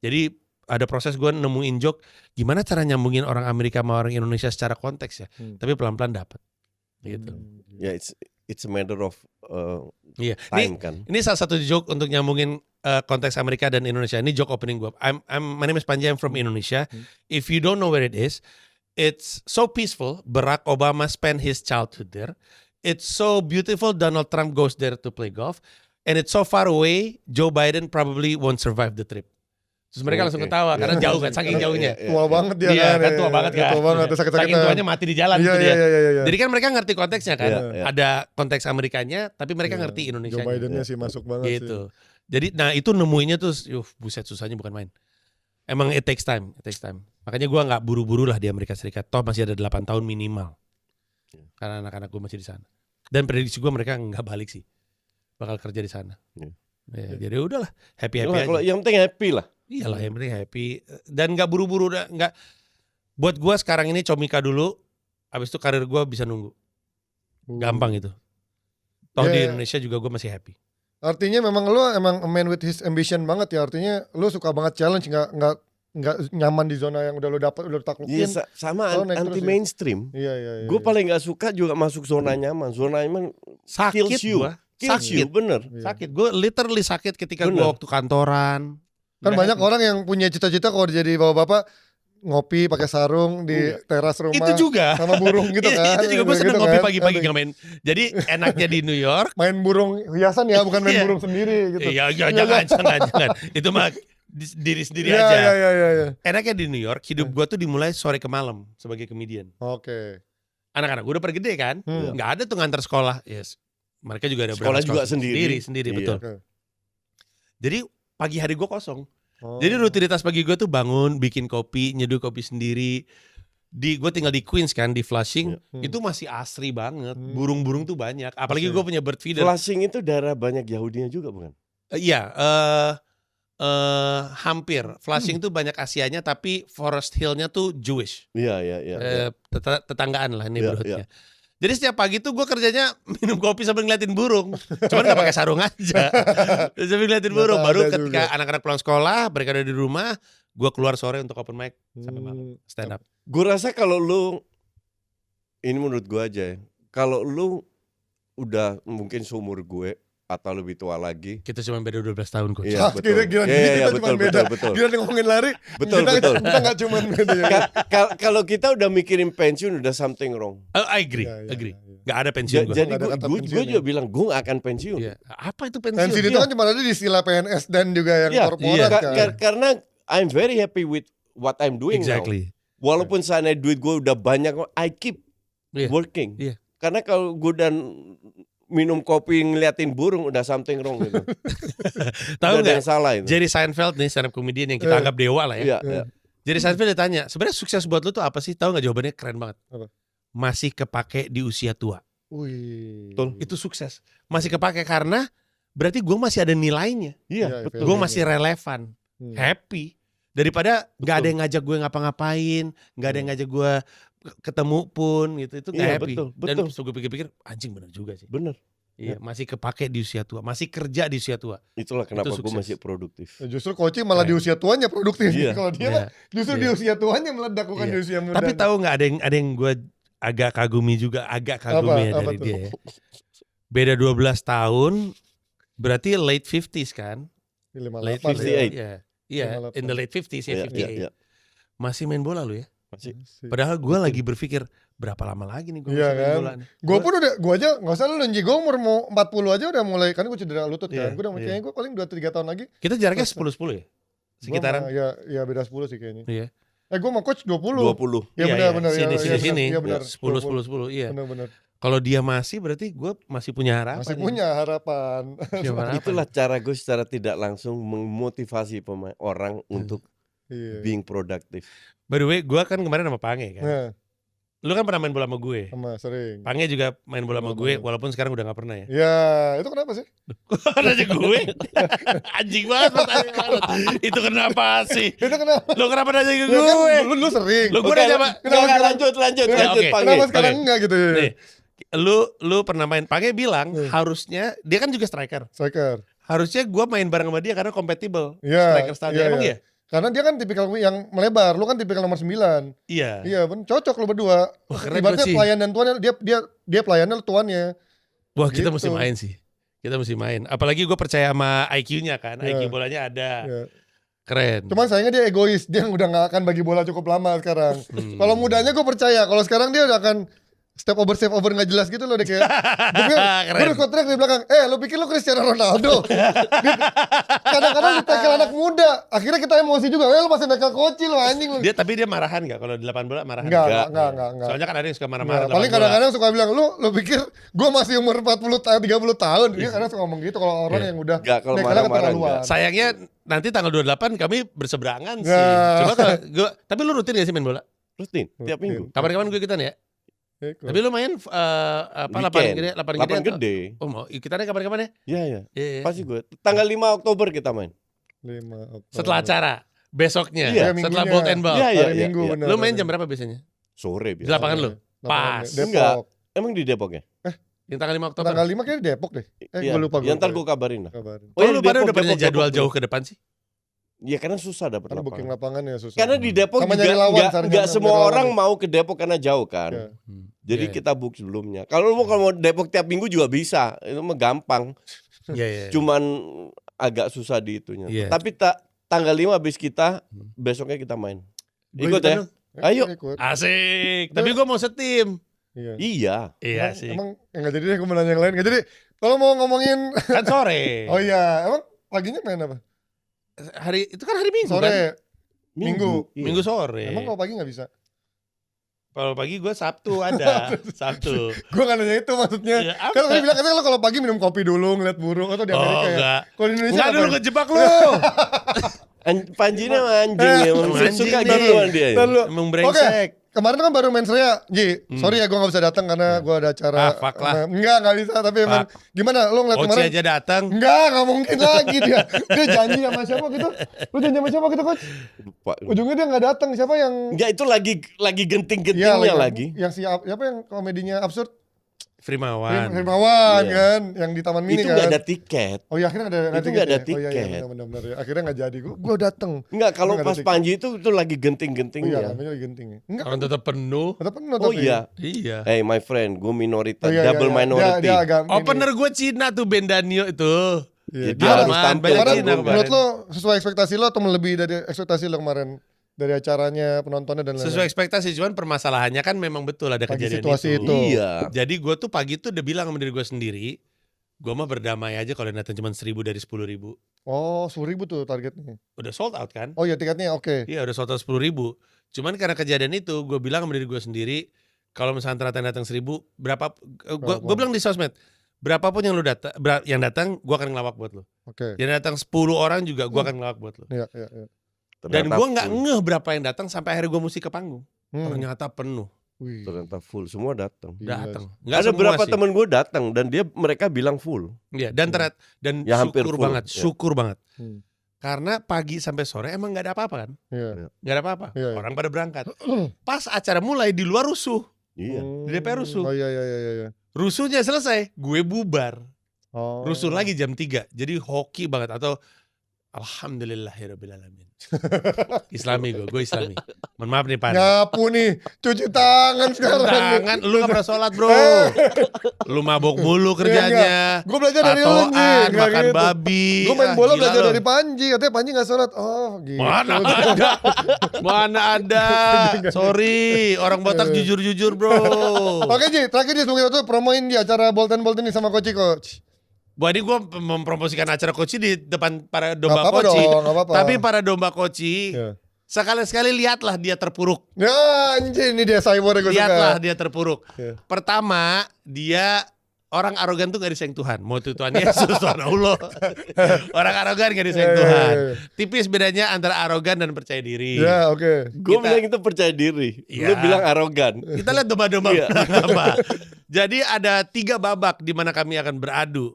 Jadi ada proses gue nemuin joke, gimana cara nyambungin orang Amerika sama orang Indonesia secara konteks ya. Tapi pelan-pelan dapet. Gitu. Ya, it's a matter of ini, time kan. Ini salah satu joke untuk nyambungin konteks Amerika dan Indonesia. Ini joke opening gue. My name is Panji, I'm from Indonesia. If you don't know where it is, it's so peaceful. Barack Obama spent his childhood there. It's so beautiful. Donald Trump goes there to play golf. And it's so far away, Joe Biden probably won't survive the trip. Terus mereka langsung ketawa karena jauh kan, saking jauhnya. Tua banget dia kan. Tua banget kan. Tua banget, sakit-sakitan. Saking tuanya mati di jalan gitu dia. Jadi kan mereka ngerti konteksnya kan. Ada konteks Amerikanya, tapi mereka ngerti Indonesianya. Joe Bidennya sih masuk banget gitu. Jadi itu nemuinnya tuh, buset susahnya bukan main. Emang it takes time. Makanya gue nggak buru-buru lah di Amerika Serikat. Toh masih ada 8 tahun minimal. Karena anak-anak gue masih di sana. Dan prediksi gue mereka nggak balik sih, bakal kerja di sana. Jadi udahlah, happy aja. Kalau yang penting happy lah. Iyalah, yang penting happy. Dan nggak buru-buru, nggak. Buat gue sekarang ini comika dulu, abis itu karir gue bisa nunggu. Gampang itu. Toh di Indonesia juga gue masih happy. Artinya memang lu emang a man with his ambition banget ya. Artinya lu suka banget challenge, nggak nyaman di zona yang udah lu dapat, udah lu taklukin. Iya, sama anti terus mainstream. Iya. Gue paling nggak suka juga masuk zona nyaman. Zona nyaman Sakit kills you. gua. Kills you, bener. Sakit. Gue literally sakit ketika gue waktu kantoran. Kan banyak orang yang punya cita-cita kalau jadi bapak-bapak ngopi pakai sarung di teras rumah. Itu juga. Sama burung gitu kan. Itu juga gue seneng gitu ngopi kan. pagi-pagi nggak main. Jadi enaknya di New York. Main burung hiasan ya, bukan main Iya. burung sendiri gitu. Iya, jangan. Itu mah diri sendiri Iya, aja. Iya. Enaknya di New York, hidup gue tuh dimulai sore ke malam sebagai comedian. Oke. Anak-anak gue udah pada gede kan, nggak ada tuh ngantar sekolah. Yes, mereka juga ada Sekolah berangkat juga sendiri. Sendiri Iya. betul. Oke. Jadi pagi hari gue kosong. Oh. Jadi rutinitas pagi gue tuh bangun, bikin kopi, nyeduh kopi sendiri. Gue tinggal di Queens kan, di Flushing. Itu masih asri banget. Burung-burung tuh banyak. Apalagi gue punya bird feeder. Flushing itu daerah banyak Yahudinya juga bukan? Iya, hampir. Flushing tuh banyak Asianya, tapi Forest Hill-nya tuh Jewish. Iya. Tetanggaan lah neighborhood-nya. Jadi setiap pagi tuh gue kerjanya minum kopi sambil ngeliatin burung. Cuman gak pakai sarung aja. Sambil ngeliatin burung. Baru ketika anak-anak pulang sekolah, mereka ada di rumah, gue keluar sore untuk open mic sampai malam stand up. Gue rasa kalau lu, ini menurut gue aja ya, kalau lu udah mungkin seumur gue atau lebih tua lagi. Kita cuma beda 12 tahun kok. Iya, betul. Gila, Iya, kita cuma beda. betul. Gila ngomongin lari. Betul. Kita gak cuma beda ya. Kalau kita udah mikirin pensiun udah something wrong. I agree. Gak ada pensiun gue. Jadi gue juga bilang gue gak akan pensiun. Iya. Apa itu pensiun? Pensiun itu kan cuma ada di istilah PNS dan juga yang korporat kan. Karena I'm very happy with what I'm doing now. Walaupun seandainya duit gue udah banyak, I keep working. Iya. Karena kalau gue dan minum kopi ngeliatin burung udah something wrong gitu. Tahu nggak? Yang salah itu. Jerry Seinfeld nih stand up comedian yang kita anggap dewa lah ya. Iya. Jerry Seinfeld ditanya, sebenarnya sukses buat lu tuh apa sih? Tahu nggak jawabannya keren banget? Apa? Masih kepake di usia tua. Wih. Betul. Itu sukses. Masih kepake karena berarti gue masih ada nilainya. Iya, betul. Gue masih relevan, happy. Daripada nggak ada yang ngajak gue ngapa-ngapain, nggak ada yang ngajak gue ketemu pun gitu, itu nggak happy. Dan gue pikir-pikir anjing bener juga sih. Bener. Iya, masih kepake di usia tua, masih kerja di usia tua. Itulah kenapa Itu gue sukses. masih produktif. Justru Koci malah di usia tuanya produktif. Iya. Kalau dia mah justru di usia tuanya meledak, bukan di usia muda. Tapi tahu nggak ada yang gue agak kagumi juga, dari dia ya. Beda 12 tahun, berarti late 50s kan? Late 58. Iya, in the late 50s ya, 58. Iya. Masih main bola lu ya? Masih. Padahal gue lagi berpikir berapa lama lagi nih gue Iya masih main kan? bola nih. Gue pun udah, gue aja gak usah lu Nji, gue umur mau 40 aja udah mulai, kan gue cedera lutut kan. Gue udah kayaknya gue paling 2-3 tahun lagi. Kita jaraknya 10-10 ya? Sekitaran? Ya beda 10 sih kayaknya. Iya. Gue sama coach 20. 20. Iya benar. Sini. Iya benar. 10, iya. Benar. Kalau dia masih berarti gue masih punya harapan. Masih punya harapan. Itulah cara gue secara tidak langsung memotivasi orang untuk being productive. By the way, gue kan kemarin sama Pange kan. Lu kan pernah main bola sama gue. Sama sering. Pange juga main bola sama gue, walaupun sekarang udah gak pernah ya. Ya, itu kenapa sih? Nanya gue? Anjing banget pertanyaan. Itu kenapa sih? Itu kenapa? Lu kenapa nanya ke Lu gue? kan, lu sering. Lu gue nanya apa? Lanjut Oke. Pange. Kenapa sekarang enggak gitu ya? Nih, lu pernah main. Pange bilang harusnya, dia kan juga striker. Harusnya gue main bareng sama dia karena kompatibel. Striker style dia. Emang iya? Karena dia kan tipikal yang melebar, lu kan tipikal nomor 9. Iya. Iya, cocok lu berdua. Ibaratnya pelayan dan tuannya, dia pelayannya, lu tuannya. Wah, kita mesti main sih. Kita mesti main. Apalagi gue percaya sama IQ-nya kan. IQ bolanya ada. Keren. Cuman sayangnya dia egois, dia udah gak akan bagi bola cukup lama sekarang. Kalau mudanya gue percaya, kalau sekarang dia udah akan step over gak jelas gitu loh, deh kayak gue udah kontrak di belakang, lu pikir lu Cristiano Ronaldo? Kadang-kadang ditekel anak muda, akhirnya kita emosi juga, lu masih nekel Koci lu anjing lu. Tapi dia marahan gak kalau di lapangan bola? Marahan? Enggak. Soalnya kan ada yang suka marah-marah. Paling kadang-kadang suka bilang, lu pikir gue masih umur 30 tahun? Dia kadang suka ngomong gitu kalau orang yang udah nekelnya keterlaluan. Sayangnya nanti tanggal 28 kami berseberangan sih. Cuma kalau gue, tapi lu rutin gak sih main bola? Rutin, tiap minggu. Kapan-kapan gue ikutan ya? Tapi lu main lapangan gede. Oh mau ikutannya kapan-kapan ya? Iya. Pasti gue. Tanggal 5 Oktober kita main. 5 Oktober. Setelah acara, besoknya, setelah minggunya. bolt and ball. Hari Minggu bener. Lu main jam berapa biasanya? Sore Di biasa. lapangan lu? Pas. Depok. Enggak. Emang di Depok ya? Yang tanggal 5 Oktober. Tanggal 5 kayaknya di Depok deh. Iya, Gue lupa. ya, ntar gue kabarin lah. Oh, lu pada udah punya jadwal Depok. jauh ke depan sih? Ya karena susah dapat Karena booking lapangan. lapangannya susah. Karena di Depok Sama juga nyari lawan, nggak semua nyari orang lawan. mau ke Depok karena jauh kan. Iya. Jadi Iya. kita book sebelumnya. Kalau mau Depok tiap minggu juga bisa. Itu mah gampang. Iya. Cuman agak susah di itunya. Iya. Tapi tanggal 5 habis kita besoknya kita main. Gua Ikut ya. dong. Ayo. Ikut. Asik. Tapi gue mau setim. Iya. Iya. Iya Emang- sih. Emang enggak jadi deh, gue mau nanya yang lain. Enggak jadi. Kalau mau ngomongin Kan sore. oh iya, emang paginya main apa? Hari itu kan hari Minggu kan? Sore. Minggu. Iya. Minggu sore. Emang kalau pagi enggak bisa? Kalau pagi gue Sabtu ada. Sabtu. Gue nggak nanya itu maksudnya. Ya, apa? Kan tadi bilang katanya lo kalau pagi minum kopi dulu ngeliat burung atau di Amerika Oh ya. enggak. Kalau di Indonesia Enggak apa dulu ya? kejebak lu. Panji ini sama anjing ya. Emang Anjing suka nih. gituan dia. Ntar dulu. Emang brengsek. Kemarin kan baru main Rea, Ji. Sorry ya gue gak bisa datang karena gue ada acara. Fuck lah. Enggak bisa. Tapi emang gimana? Lo ngeliat Oci kemarin? aja datang. Enggak mungkin lagi dia. Dia janji sama siapa gitu? Lu janji sama siapa gitu, Coach? Lupa. Ujungnya dia nggak datang. Siapa yang? Enggak, itu lagi genting-gentingnya lagi. Yang siapa yang komedinya absurd? Frimawan. Hermawan Iya. kan, yang di Taman Mini Itu kan. nggak ada tiket. Oh iya akhirnya ada Itu nggak ada ya? Oh iya, tiket. benar-benar ya. Akhirnya nggak jadi. Gue dateng. Enggak, kalau Nggak ada pas tiket. Panji itu lagi Oh iya, genting-gentingnya. namanya lagi genting ya. Enggak. Orang tetap penuh. Tetap penuh Oh tapi. iya. Iya. Hey my friend, gue minoritas, Oh, iya, double iya. minority. Dia agak Opener gue Cina tuh Ben Danio itu. Iya. Ya, dia Gimana? harus tampil. banyak Kemarin Cina menurut kemarin. lo sesuai ekspektasi lo atau melebihi dari ekspektasi lo kemarin? Dari acaranya, penontonnya dan lain-lain. Sesuai ekspektasi, cuman permasalahannya kan memang betul ada Pagi kejadian situasi itu. itu. Iya. Jadi gue tuh pagi tuh udah bilang sama diri gue sendiri, gue mah berdamai aja kalau datang cuma 1.000 dari 10.000. Oh 10.000 tuh targetnya. Udah sold out kan? Oh iya tiketnya oke. Iya udah sold out 10.000. Cuman karena kejadian itu gue bilang sama diri gue sendiri, kalau misalnya ternyata datang 1.000, berapa? Gue bilang di sosmed, berapapun yang lu yang datang, gue akan ngelawak buat lu. Oke. Yang datang 10 orang juga gue akan ngelawak buat lu. Iya iya iya. Dan Ternyata gue nggak full. ngeh berapa yang datang sampai akhirnya gue mesti ke panggung. Hmm. Ternyata penuh, Wih. Ternyata full, semua datang. Gila datang. sih. Nggak Ada semua berapa sih. temen gue datang dan mereka bilang full. Iya, dan Ya, hampir syukur full, banget, ya. syukur banget. Hmm. Karena pagi sampai sore emang nggak ada apa-apa kan? Iya. Nggak ada apa-apa. Iya, iya. Orang pada berangkat. Pas acara mulai di luar rusuh. Iya. Di DPR rusuh. Oh iya iya iya iya. Rusuhnya selesai, gue bubar. Oh. Rusuh lagi jam 3. Jadi hoki banget atau alhamdulillahirobbilalamin. Islami gue Islami. Mohon maaf nih Pan. Nyapu nih, cuci tangan sekarang. Tangan, lu gak pernah sholat bro. Lu mabok mulu kerjanya. Gue belajar dari lu Ji. Tatoan, Nggak makan gitu. babi. Gue main Ah, bola gila belajar lu. dari Panji. Katanya Panji gak sholat. Oh gitu. Mana ada. Mana ada. Sorry, orang Batak jujur-jujur bro. Oke Ji, terakhir Ji sebelum kita tuh promoin di acara Bolten ini sama Coach. Wah ini gue mempromosikan acara Koci di depan para Gak domba apa-apa Koci. dong, gak apa-apa. Tapi para domba Koci, Ya. sekali-sekali lihatlah dia terpuruk. Ya anjir ini dia cyber gue suka. Lihatlah dia terpuruk. Ya. Pertama, dia orang arogan tuh gak disayang Tuhan. Mau itu Tuhan Yesus, Tuhan Allah. Orang arogan gak disayang Ya, ya, Tuhan. ya. Tipis bedanya antara arogan dan percaya diri. Ya oke. Gue Kita- bilang itu percaya diri. Iya. Lu bilang arogan. Kita lihat domba-domba Iya. apa. Jadi ada 3 babak di mana kami akan beradu.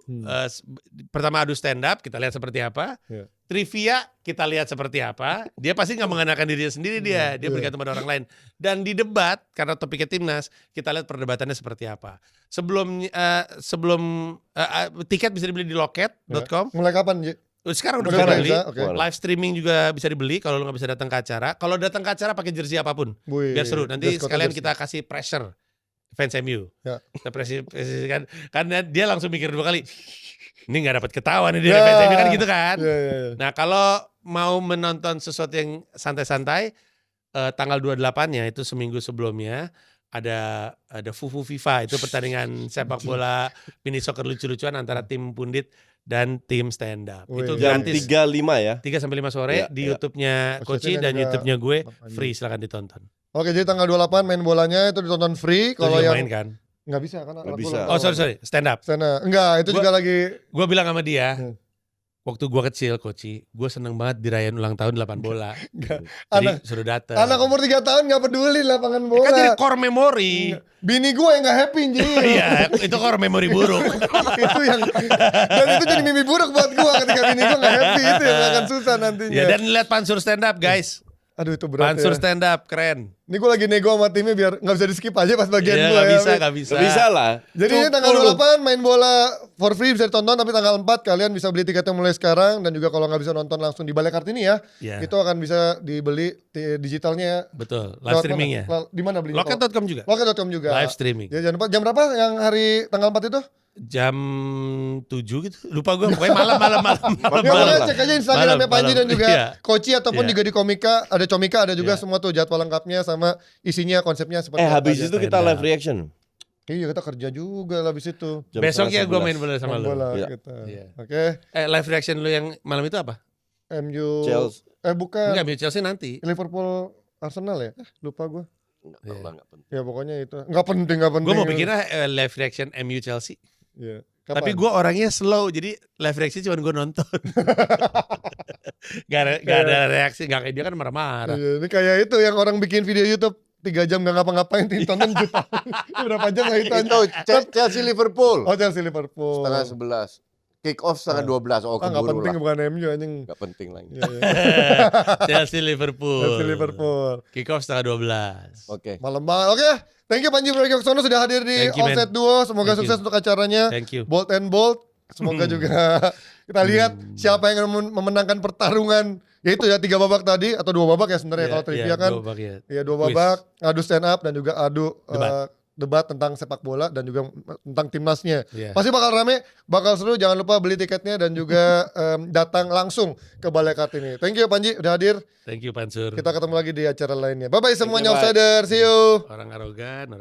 Pertama adu stand up, kita lihat seperti apa. Iya. Trivia, kita lihat seperti apa. Dia pasti nggak mengenakan dirinya sendiri dia. Dia bergantung pada orang lain. Dan di debat, karena topiknya timnas, kita lihat perdebatannya seperti apa. Sebelum tiket bisa dibeli di loket.com. Mulai kapan Ji? Sekarang udah Udah bisa dibeli. bisa, oke. Live streaming juga bisa dibeli kalau lu nggak bisa datang ke acara. Kalau datang ke acara pakai jersey apapun. Wih, Biar seru. Nanti dress code sekalian jersey. kita kasih pressure fans MU. Ya. Kita kan karena dia langsung mikir 2 kali. Ini nggak dapat ketawa nih dia Ya. fans MU kan gitu kan. Iya iya iya. Nah, kalau mau menonton sesuatu yang santai-santai tanggal 28-nya itu seminggu sebelumnya ada Fufu FIFA, itu pertandingan sepak bola mini soccer lucu-lucuan antara tim Pundit dan tim stand up. Wih. Itu Jam gratis 3.05 ya. 3 sampai 5 sore Iya, di iya. YouTube-nya Koci Maksudnya dan juga YouTube-nya gue Bang Panji. free, silakan ditonton. Oke jadi tanggal 28 main bolanya itu ditonton free. Kalau Kalau yang main kan. nggak bisa kan? Nggak anak bisa. bola. Oh, sorry, stand up. Sana enggak itu Gua- juga lagi. Gue bilang sama dia, Hmm. waktu gue kecil, Koci, gue seneng banget dirayain ulang tahun 8 bola. Enggak. Jadi Anak suruh datang. anak umur 3 tahun nggak peduli lapangan bola. Kan jadi core memory. Bini gue yang nggak happy Ji. Iya, itu core memory buruk. Itu yang dan itu jadi mimpi buruk buat gue ketika bini gue nggak happy, itu yang akan susah nantinya. Ya, dan lihat Pansur stand up, guys. Aduh itu berat Pansur ya. stand up keren. Ini gue lagi nego sama timnya biar nggak bisa di skip aja pas bagian Iya, gue nggak ya. bisa, nggak bisa. Gak bisa lah. Jadi ini tanggal 28 main bola for free bisa ditonton, tapi tanggal 4 kalian bisa beli tiketnya mulai sekarang, dan juga kalau nggak bisa nonton langsung di Balai Kartini ya, Iya. itu akan bisa dibeli digitalnya ya. Betul. Live Lewat streaming mana? ya. Di mana belinya? Loket.com juga. Loket.com juga. Live streaming. Ya, jangan lupa jam berapa yang hari tanggal 4 itu? Jam 7 gitu. Lupa gue. Pokoknya malam. Ya pokoknya cek aja Instagramnya Malam, Panji dan malam. juga Iya. Koci ataupun Iya. juga di Komika, ada Comika, ada juga Iya. semua tuh jadwal lengkapnya sama isinya, konsepnya seperti apa Habis aja. itu kita live reaction. Iya kita kerja juga lah habis itu. Jam Besok ya gue 11. main bola sama Main lu. bola Iya. kita. Iya. Oke. Live reaction lu yang malam itu apa? MU Chelsea. bukan Enggak, MU Chelsea nanti. Liverpool Arsenal ya? Lupa gue. Enggak tahu lah, enggak penting. Ya pokoknya itu. Enggak penting. Gue mau bikinnya live reaction MU Chelsea. Iya. Tapi gue orangnya slow, jadi live reaction cuma gue nonton. gak ada reaksi, gak kayak dia kan marah-marah. Iya, ini kayak itu yang orang bikin video YouTube 3 jam gak ngapa-ngapain ditonton juta. Ini berapa jam lah itu? Itu Chelsea Liverpool. Oh Chelsea Liverpool. Setengah 11. Kick off setengah 12. Oh Gak keburu penting lah. bukan MU anjing. Gak penting lagi. Iya, iya. Chelsea Liverpool. Chelsea Liverpool. Kick off setengah 12. Oke. Malam banget. Oke. Thank you Panji Pragiwaksono sudah hadir di Thank you, Offset man. Duo. Semoga Thank you. sukses untuk acaranya. Thank you. Bold and Bold. Semoga juga kita lihat siapa yang akan memenangkan pertarungan. Ya itu ya 3 babak tadi atau 2 babak ya sebenarnya kalau trivia kan. 2 babak ya. Iya 2 Quiz. babak, adu stand up dan juga adu Debat. debat tentang sepak bola dan juga tentang timnasnya. Iya. Pasti bakal rame, bakal seru. Jangan lupa beli tiketnya dan juga datang langsung ke Balai Kartini. Thank you Panji udah hadir. Thank you Pansur. Kita ketemu lagi di acara lainnya. Bye bye semuanya bye. Offsider. See you. Orang arogan.